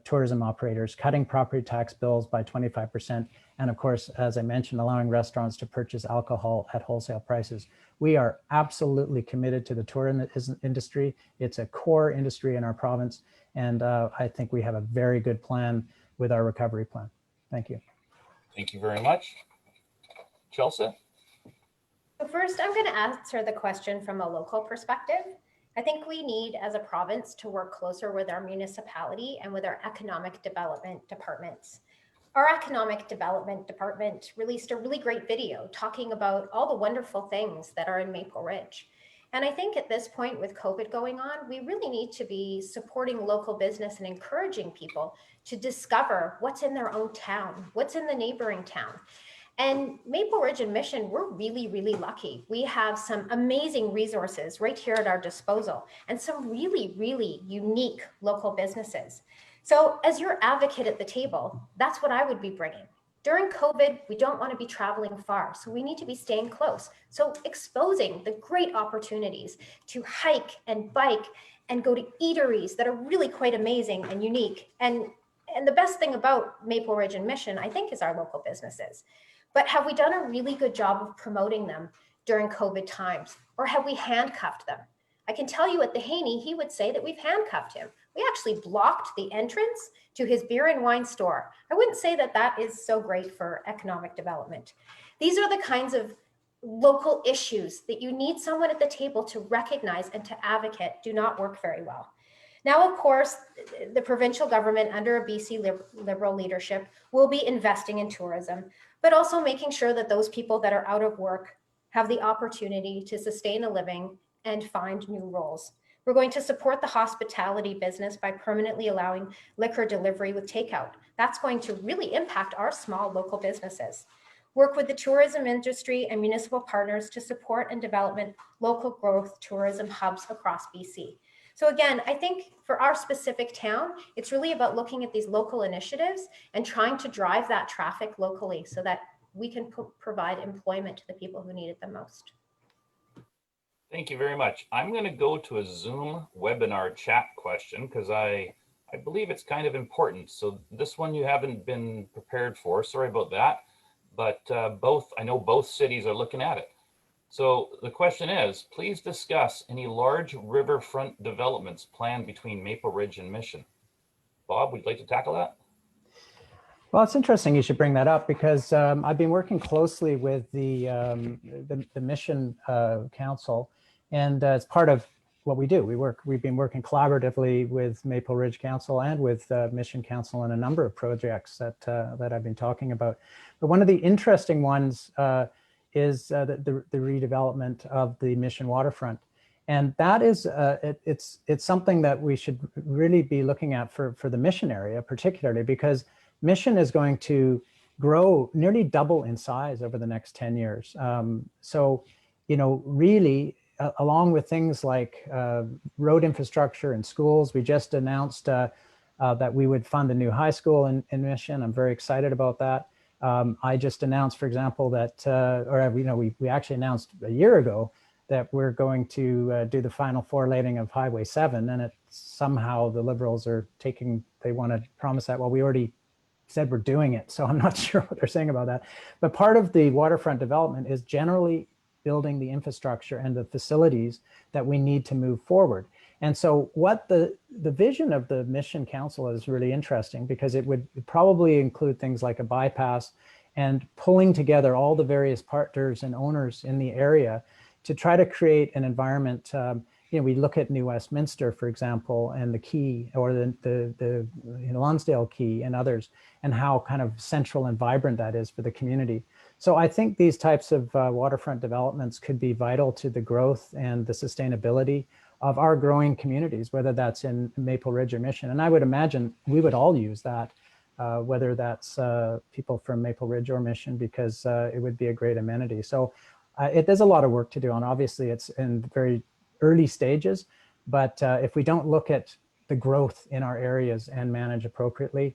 tourism operators, cutting property tax bills by 25%. And of course, as I mentioned, allowing restaurants to purchase alcohol at wholesale prices. We are absolutely committed to the tourism industry. It's a core industry in our province. And I think we have a very good plan with our recovery plan. Thank you. Thank you very much. Chelsa? So first, I'm going to answer the question from a local perspective. I think we need, as a province, to work closer with our municipality and with our economic development departments. Our economic development department released a really great video talking about all the wonderful things that are in Maple Ridge. And I think at this point, with COVID going on, we really need to be supporting local business and encouraging people to discover what's in their own town, what's in the neighboring town. And Maple Ridge and Mission, we're really, really lucky. We have some amazing resources right here at our disposal and some really, really unique local businesses. So as your advocate at the table, that's what I would be bringing. During COVID, we don't want to be traveling far, so we need to be staying close. So exposing the great opportunities to hike and bike and go to eateries that are really quite amazing and unique. And the best thing about Maple Ridge and Mission, I think, is our local businesses. But have we done a really good job of promoting them during COVID times? Or have we handcuffed them? I can tell you at the Haney, he would say that we've handcuffed him. We actually blocked the entrance to his beer and wine store. I wouldn't say that that is so great for economic development. These are the kinds of local issues that you need someone at the table to recognize and to advocate do not work very well. Now, of course, the provincial government under a BC Liberal leadership will be investing in tourism, but also making sure that those people that are out of work have the opportunity to sustain a living and find new roles. We're going to support the hospitality business by permanently allowing liquor delivery with takeout. That's going to really impact our small local businesses. Work with the tourism industry and municipal partners to support and development local growth tourism hubs across BC. So again, I think for our specific town, it's really about looking at these local initiatives and trying to drive that traffic locally so that we can provide employment to the people who need it the most. Thank you very much. I'm going to go to a Zoom webinar chat question because I believe it's kind of important. So this one you haven't been prepared for. Sorry about that. But I know both cities are looking at it. So the question is, please discuss any large riverfront developments planned between Maple Ridge and Mission. Bob, would you like to tackle that? Well, it's interesting you should bring that up because I've been working closely with the Mission Council, and it's part of what we do. We've been working collaboratively with Maple Ridge Council and with Mission Council on a number of projects that I've been talking about. But one of the interesting ones is the redevelopment of the Mission waterfront. And that is, it's something that we should really be looking at for the Mission area, particularly because Mission is going to grow, nearly double in size over the next 10 years. So, you know, really, along with things like road infrastructure and schools, we just announced that we would fund a new high school in Mission. I'm very excited about that. I just announced, for example, that, we actually announced a year ago that we're going to do the final four-laning of Highway 7, and somehow the Liberals are they want to promise that. Well, we already said we're doing it, so I'm not sure what they're saying about that. But part of the waterfront development is generally building the infrastructure and the facilities that we need to move forward. And so what the vision of the Mission Council is really interesting, because it would probably include things like a bypass and pulling together all the various partners and owners in the area to try to create an environment. We look at New Westminster, for example, and the Quay, or the Lonsdale Quay and others, and how kind of central and vibrant that is for the community. So I think these types of waterfront developments could be vital to the growth and the sustainability of our growing communities, whether that's in Maple Ridge or Mission. And I would imagine we would all use that, whether that's people from Maple Ridge or Mission, because it would be a great amenity. So there's a lot of work to do, and obviously it's in very early stages, but if we don't look at the growth in our areas and manage appropriately,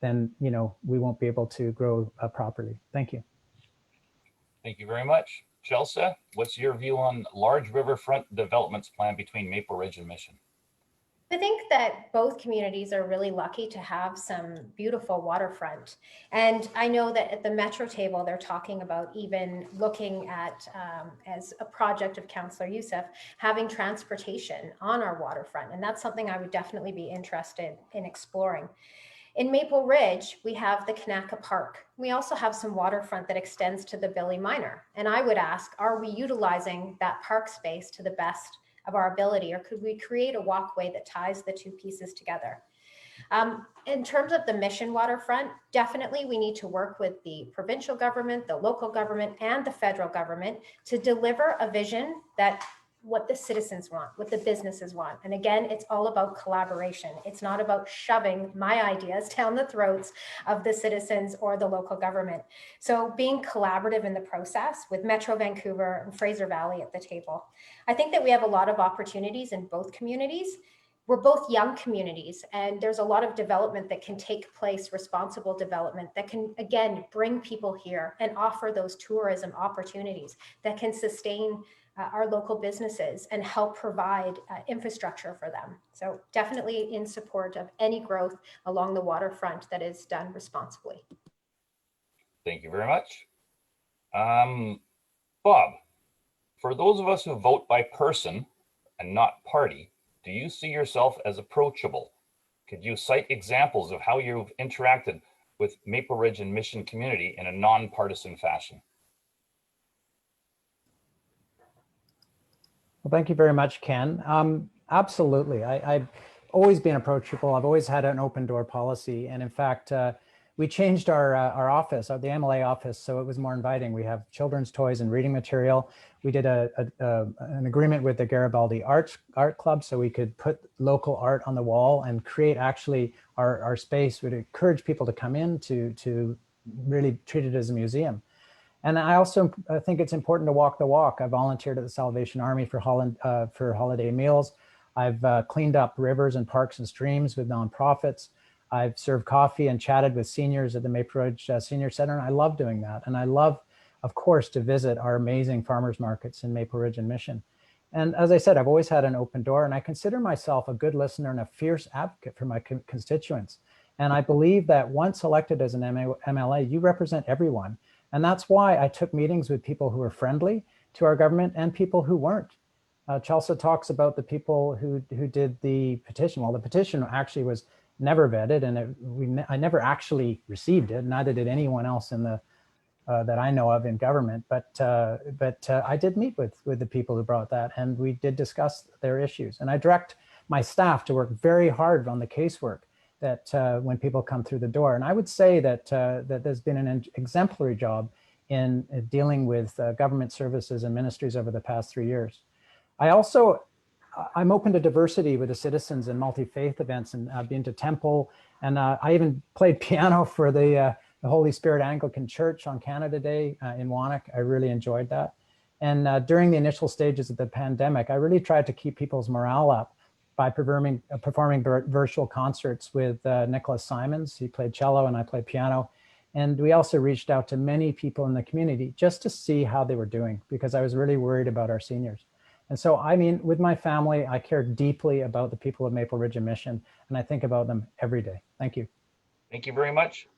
then we won't be able to grow properly. Thank you. Thank you very much. Chelsa, what's your view on large riverfront developments planned between Maple Ridge and Mission? I think that both communities are really lucky to have some beautiful waterfront. And I know that at the Metro table, they're talking about even looking at, as a project of Councillor Youssef, having transportation on our waterfront. And that's something I would definitely be interested in exploring. In Maple Ridge, we have the Kanaka Park. We also have some waterfront that extends to the Billy Minor. And I would ask, are we utilizing that park space to the best of our ability, or could we create a walkway that ties the two pieces together? In terms of the Mission waterfront, definitely we need to work with the provincial government, the local government, and the federal government to deliver a vision that what the citizens want, what the businesses want. And again, it's all about collaboration. It's not about shoving my ideas down the throats of the citizens or the local government. So being collaborative in the process with Metro Vancouver and Fraser Valley at the table. I think that we have a lot of opportunities in both communities. We're both young communities, and there's a lot of development that can take place, responsible development that can, again, bring people here and offer those tourism opportunities that can sustain our local businesses and help provide infrastructure for them. So definitely in support of any growth along the waterfront that is done responsibly. Thank you very much. Bob, for those of us who vote by person and not party, do you see yourself as approachable? Could you cite examples of how you've interacted with Maple Ridge and Mission community in a nonpartisan fashion? Well, thank you very much, Ken. Absolutely. I've always been approachable. I've always had an open door policy. And in fact, we changed our office, the MLA office, so it was more inviting. We have children's toys and reading material. We did an agreement with the Garibaldi Art Club so we could put local art on the wall and create actually our space would encourage people to come in to really treat it as a museum. And I also think it's important to walk the walk. I volunteered at the Salvation Army for Holland for holiday meals. I've cleaned up rivers and parks and streams with nonprofits. I've served coffee and chatted with seniors at the Maple Ridge Senior Center, and I love doing that. And I love, of course, to visit our amazing farmers markets in Maple Ridge and Mission. And as I said, I've always had an open door, and I consider myself a good listener and a fierce advocate for my constituents. And I believe that once elected as an MLA, you represent everyone. And that's why I took meetings with people who were friendly to our government and people who weren't. Chelsa talks about the people who did the petition. Well, the petition actually was never vetted, and I never actually received it. Neither did anyone else in the that I know of in government. But I did meet with the people who brought that, and we did discuss their issues. And I direct my staff to work very hard on the casework that when people come through the door. And I would say that that there's been an exemplary job in dealing with government services and ministries over the past 3 years. I'm open to diversity with the citizens and multi-faith events, and I've been to temple, and I even played piano for the the Holy Spirit Anglican Church on Canada Day in Wannock. I really enjoyed that. And during the initial stages of the pandemic, I really tried to keep people's morale up by performing virtual concerts with Nicholas Simons. He played cello and I played piano. And we also reached out to many people in the community just to see how they were doing, because I was really worried about our seniors. And so, I mean, with my family, I care deeply about the people of Maple Ridge and Mission, and I think about them every day. Thank you. Thank you very much.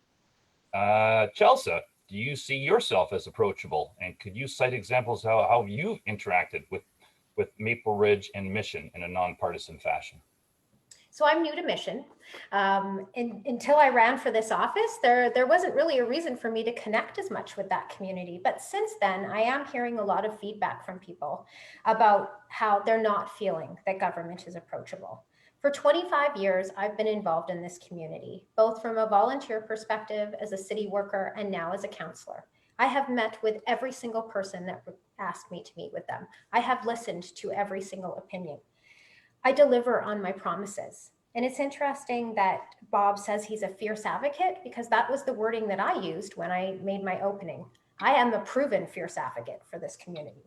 Chelsa, do you see yourself as approachable? And could you cite examples how you've interacted with Maple Ridge and Mission in a nonpartisan fashion? So I'm new to Mission. Until I ran for this office, there wasn't really a reason for me to connect as much with that community. But since then, I am hearing a lot of feedback from people about how they're not feeling that government is approachable. For 25 years, I've been involved in this community, both from a volunteer perspective as a city worker and now as a councillor. I have met with every single person that asked me to meet with them. I have listened to every single opinion. I deliver on my promises. And it's interesting that Bob says he's a fierce advocate, because that was the wording that I used when I made my opening. I am a proven fierce advocate for this community.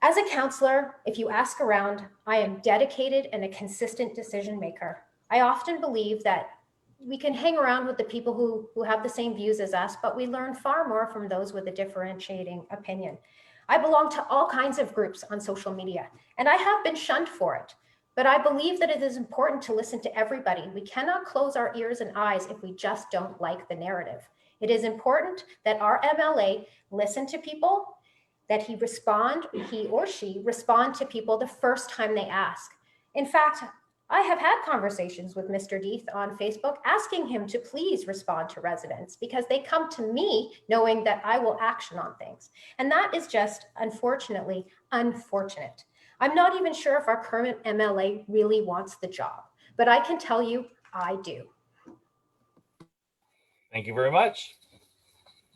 As a councillor, if you ask around, I am dedicated and a consistent decision maker. I often believe that we can hang around with the people who have the same views as us, but we learn far more from those with a differentiating opinion. I belong to all kinds of groups on social media, and I have been shunned for it. But I believe that it is important to listen to everybody. We cannot close our ears and eyes if we just don't like the narrative. It is important that our MLA listen to people, that he or she respond to people the first time they ask. In fact, I have had conversations with Mr. Deeth on Facebook asking him to please respond to residents, because they come to me knowing that I will action on things. And that is just, unfortunately, unfortunate. I'm not even sure if our current MLA really wants the job, but I can tell you, I do. Thank you very much.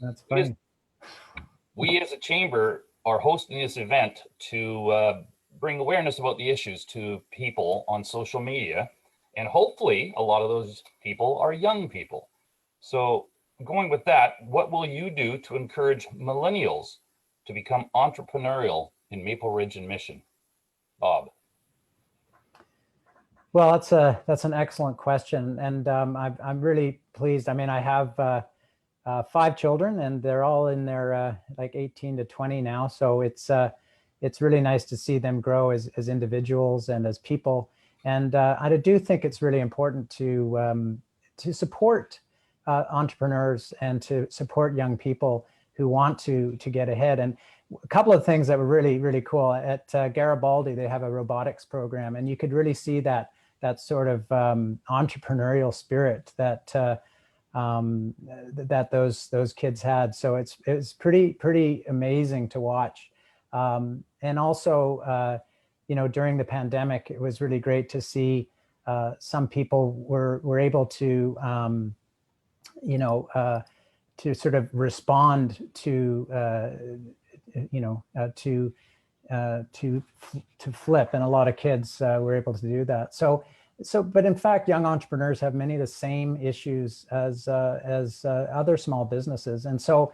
That's fine. We as a chamber are hosting this event to bring awareness about the issues to people on social media. And hopefully a lot of those people are young people. So going with that, what will you do to encourage millennials to become entrepreneurial in Maple Ridge and Mission? Bob. Well, that's an excellent question. And I'm really pleased. I mean, I have 5 children, and they're all in their like 18 to 20 now. So it's really nice to see them grow as individuals and as people. And I do think it's really important to support entrepreneurs and to support young people who want to get ahead. And a couple of things that were really, really cool at Garibaldi, they have a robotics program, and you could really see that sort of entrepreneurial spirit that that those kids had. So it's pretty amazing to watch. And also, you know, during the pandemic, it was really great to see some people were able to, you know, to sort of respond to, you know, to flip, and a lot of kids were able to do that. So, but in fact, young entrepreneurs have many of the same issues as other small businesses. And so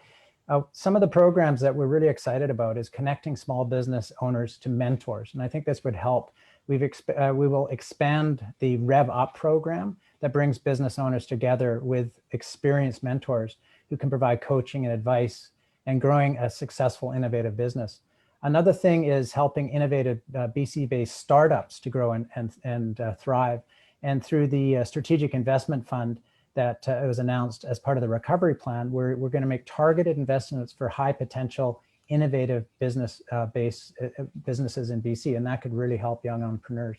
some of the programs that we're really excited about is connecting small business owners to mentors. And I think this would help. We will expand the Rev Up program that brings business owners together with experienced mentors who can provide coaching and advice and growing a successful, innovative business. Another thing is helping innovative BC-based startups to grow and thrive. And through the Strategic Investment Fund that was announced as part of the recovery plan, we're going to make targeted investments for high potential, innovative businesses in BC, and that could really help young entrepreneurs.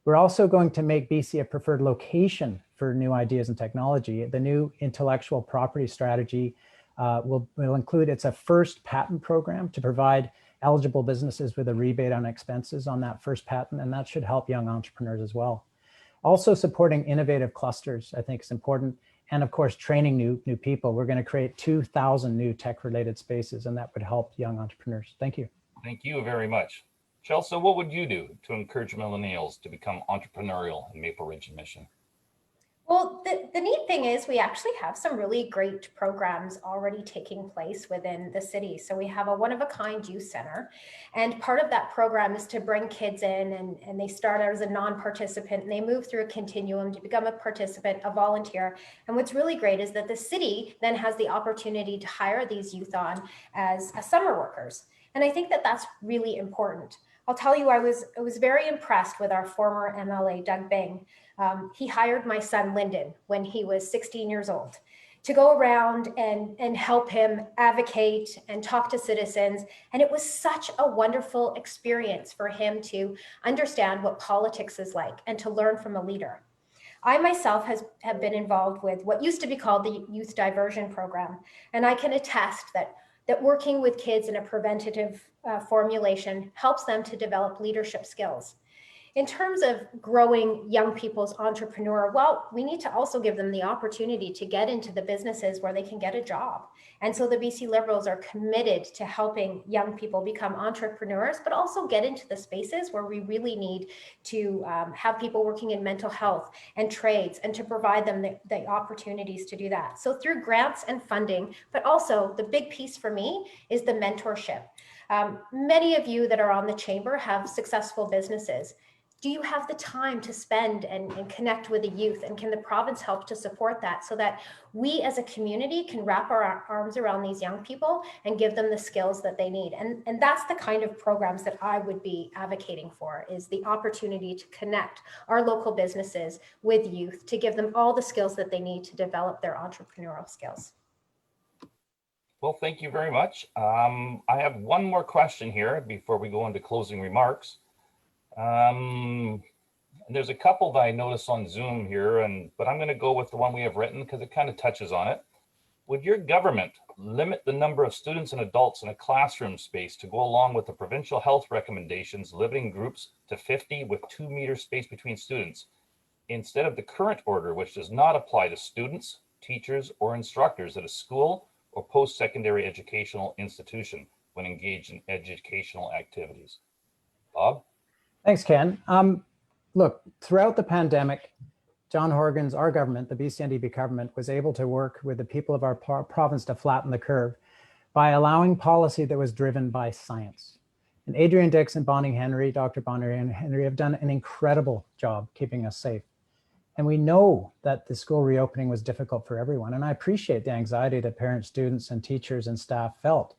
We're also going to make BC a preferred location for new ideas and technology. The new intellectual property strategy will include, it's a first patent program to provide eligible businesses with a rebate on expenses on that first patent, and that should help young entrepreneurs as well. Also supporting innovative clusters, I think is important. And of course, training new people. We're going to create 2,000 new tech-related spaces, and that would help young entrepreneurs. Thank you. Thank you very much. Chelsa, what would you do to encourage millennials to become entrepreneurial in Maple Ridge and Mission? Well, the neat thing is we actually have some really great programs already taking place within the city. So we have a one-of-a-kind youth center, and part of that program is to bring kids in, and they start out as a non-participant and they move through a continuum to become a participant, a volunteer. And what's really great is that the city then has the opportunity to hire these youth on as summer workers. And I think that that's really important. I'll tell you, I was very impressed with our former MLA, Doug Bing. He hired my son, Lyndon, when he was 16 years old to go around and help him advocate and talk to citizens. And it was such a wonderful experience for him to understand what politics is like and to learn from a leader. I myself have been involved with what used to be called the Youth Diversion Program. And I can attest that working with kids in a preventative formulation helps them to develop leadership skills. In terms of growing young people's entrepreneur, well, we need to also give them the opportunity to get into the businesses where they can get a job. And so the BC Liberals are committed to helping young people become entrepreneurs, but also get into the spaces where we really need to have people working in mental health and trades, and to provide them the opportunities to do that. So through grants and funding, but also the big piece for me is the mentorship. Many of you that are on the chamber have successful businesses. Do you have the time to spend and connect with the youth? And can the province help to support that so that we as a community can wrap our arms around these young people and give them the skills that they need? And that's the kind of programs that I would be advocating for, is the opportunity to connect our local businesses with youth, to give them all the skills that they need to develop their entrepreneurial skills. Well, thank you very much. I have one more question here before we go into closing remarks. And there's a couple that I noticed on Zoom here, but I'm going to go with the one we have written because it kind of touches on it. Would your government limit the number of students and adults in a classroom space to go along with the provincial health recommendations, limiting groups to 50 with 2 meter space between students, instead of the current order, which does not apply to students, teachers, or instructors at a school or post-secondary educational institution when engaged in educational activities? Bob? Thanks, Ken. Look, throughout the pandemic, John Horgan's, our government, the BC-NDP government, was able to work with the people of our province to flatten the curve by allowing policy that was driven by science. And Adrian Dix and Bonnie Henry, Dr. Bonnie and Henry, have done an incredible job keeping us safe. And we know that the school reopening was difficult for everyone. And I appreciate the anxiety that parents, students, and teachers and staff felt.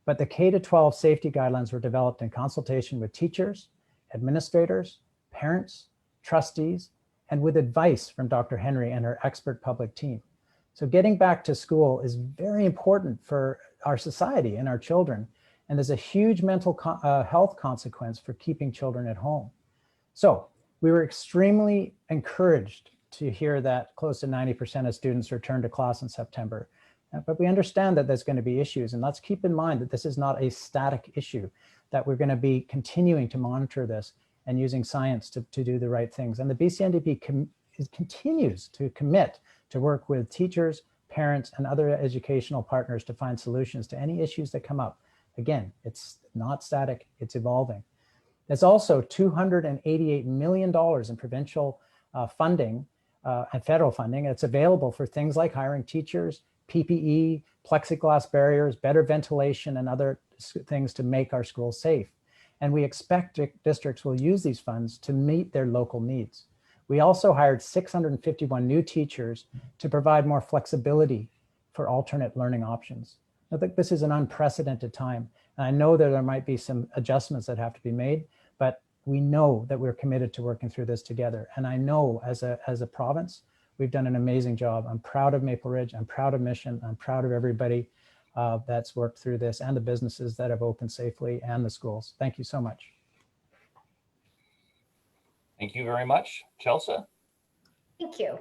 But the K-12 safety guidelines were developed in consultation with teachers, administrators, parents, trustees, and with advice from Dr. Henry and her expert public team. So getting back to school is very important for our society and our children. And there's a huge mental health consequence for keeping children at home. So we were extremely encouraged to hear that close to 90% of students return to class in September. But we understand that there's going to be issues, and let's keep in mind that this is not a static issue, that we're going to be continuing to monitor this and using science to do the right things. And the BC-NDP continues to commit to work with teachers, parents, and other educational partners to find solutions to any issues that come up. Again, it's not static, it's evolving. There's also $288 million in provincial funding and federal funding. It's available for things like hiring teachers, PPE, plexiglass barriers, better ventilation, and other things to make our schools safe. And we expect districts will use these funds to meet their local needs. We also hired 651 new teachers to provide more flexibility for alternate learning options. I think this is an unprecedented time. And I know that there might be some adjustments that have to be made, but we know that we're committed to working through this together. And I know as a province, we've done an amazing job. I'm proud of Maple Ridge. I'm proud of Mission. I'm proud of everybody that's worked through this, and the businesses that have opened safely, and the schools. Thank you so much. Thank you very much. Chelsa? Thank you.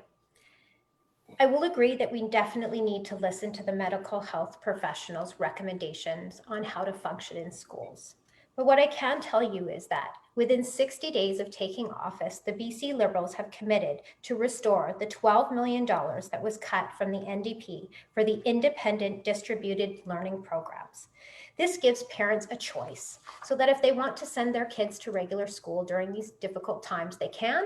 I will agree that we definitely need to listen to the medical health professionals' recommendations on how to function in schools. But what I can tell you is that within 60 days of taking office, the BC Liberals have committed to restore the $12 million that was cut from the NDP for the independent distributed learning programs. This gives parents a choice so that if they want to send their kids to regular school during these difficult times, they can,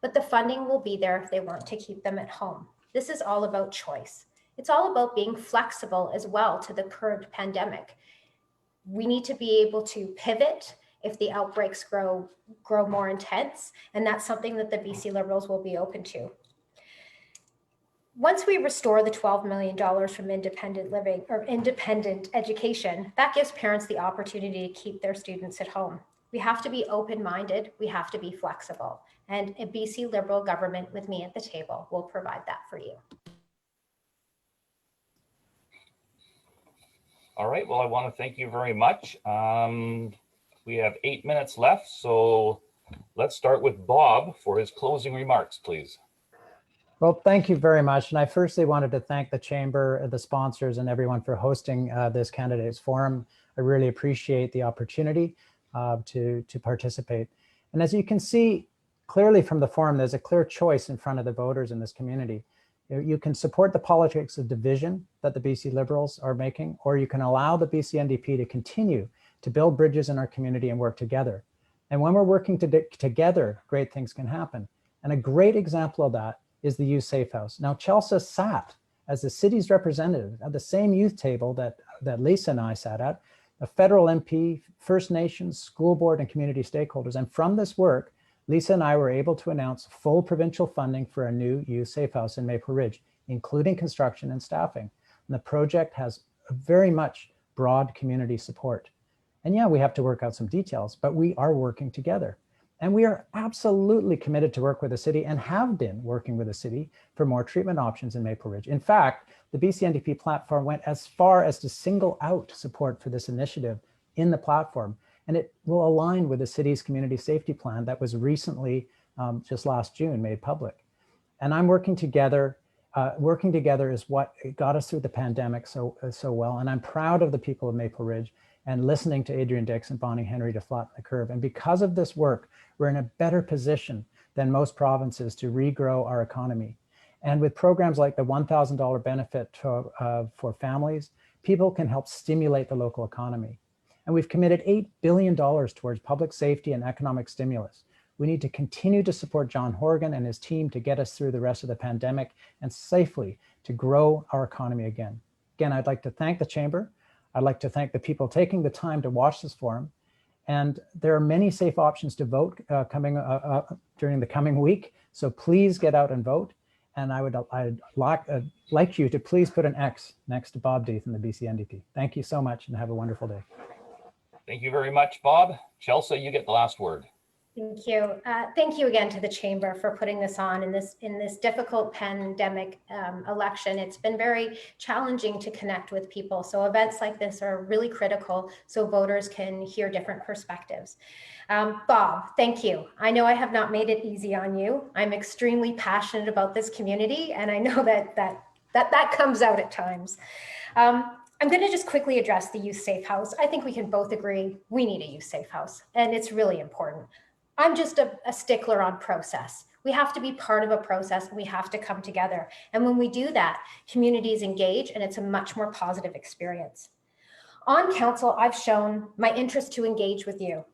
but the funding will be there if they want to keep them at home. This is all about choice. It's all about being flexible as well to the current pandemic. We need to be able to pivot if the outbreaks grow more intense, and that's something that the BC Liberals will be open to. Once we restore the $12 million from independent living or independent education, that gives parents the opportunity to keep their students at home. We have to be open-minded, we have to be flexible, and a BC Liberal government with me at the table will provide that for you. All right, well, I want to thank you very much. We have 8 minutes left, so let's start with Bob for his closing remarks, please. Well, thank you very much. And I firstly wanted to thank the Chamber, the sponsors, and everyone for hosting this candidates forum. I really appreciate the opportunity to participate. And as you can see clearly from the forum, there's a clear choice in front of the voters in this community. You can support the politics of division that the BC Liberals are making, or you can allow the BC NDP to continue to build bridges in our community and work together. And when we're working together, great things can happen. And a great example of that is the Youth Safe House. Now, Chelsa sat as the city's representative at the same youth table that Lisa and I sat at, a federal MP, First Nations, school board, and community stakeholders. And from this work, Lisa and I were able to announce full provincial funding for a new Youth Safe House in Maple Ridge, including construction and staffing. And the project has very much broad community support. And yeah, we have to work out some details, but we are working together. And we are absolutely committed to work with the city and have been working with the city for more treatment options in Maple Ridge. In fact, the BC NDP platform went as far as to single out support for this initiative in the platform. And it will align with the city's community safety plan that was recently, just last June, made public. And I'm working together. Working together is what got us through the pandemic so well. And I'm proud of the people of Maple Ridge and listening to Adrian Dix and Bonnie Henry to flatten the curve. And because of this work, we're in a better position than most provinces to regrow our economy. And with programs like the $1,000 benefit for families, people can help stimulate the local economy. And we've committed $8 billion towards public safety and economic stimulus. We need to continue to support John Horgan and his team to get us through the rest of the pandemic and safely to grow our economy again. Again, I'd like to thank the Chamber. I'd like to thank the people taking the time to watch this forum. And there are many safe options to vote coming during the coming week. So please get out and vote. And I'd like you to please put an X next to Bob Deeth and the BC NDP. Thank you so much and have a wonderful day. Thank you very much, Bob. Chelsa, you get the last word. Thank you. Thank you again to the Chamber for putting this on in this difficult pandemic election. It's been very challenging to connect with people. So events like this are really critical so voters can hear different perspectives. Bob, thank you. I know I have not made it easy on you. I'm extremely passionate about this community, and I know that comes out at times. I'm going to just quickly address the Youth Safe House. I think we can both agree we need a Youth Safe House, and it's really important. I'm just a stickler on process. We have to be part of a process and we have to come together. And when we do that, communities engage and it's a much more positive experience. On council, I've shown my interest to engage with you.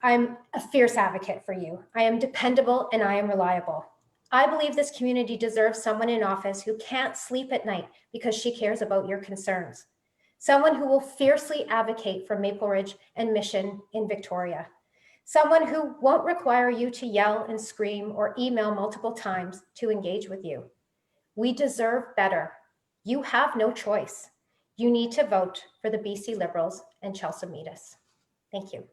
I'm a fierce advocate for you. I am dependable and I am reliable. I believe this community deserves someone in office who can't sleep at night because she cares about your concerns. Someone who will fiercely advocate for Maple Ridge and Mission in Victoria. Someone who won't require you to yell and scream or email multiple times to engage with you. We deserve better. You have no choice. You need to vote for the BC Liberals and Chelsa Meadus. Thank you.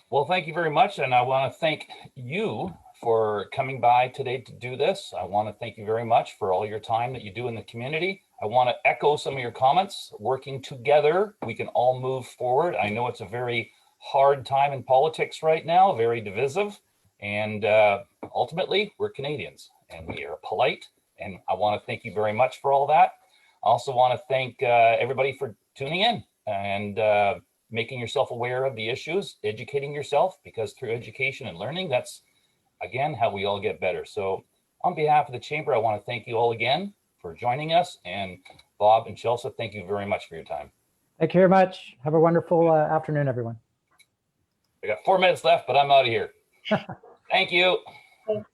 Well, thank you very much. And I want to thank you for coming by today to do this. I want to thank you very much for all your time that you do in the community. I want to echo some of your comments. Working together, we can all move forward. I know it's a very hard time in politics right now, very divisive. And ultimately, we're Canadians and we are polite. And I want to thank you very much for all that. I also want to thank everybody for tuning in and making yourself aware of the issues, educating yourself, because through education and learning, that's, again, how we all get better. So on behalf of the Chamber, I want to thank you all again for joining us. And Bob and Chelsa, thank you very much for your time. Thank you very much. Have a wonderful afternoon, everyone. I got 4 minutes left, but I'm out of here. Thank you. Thanks.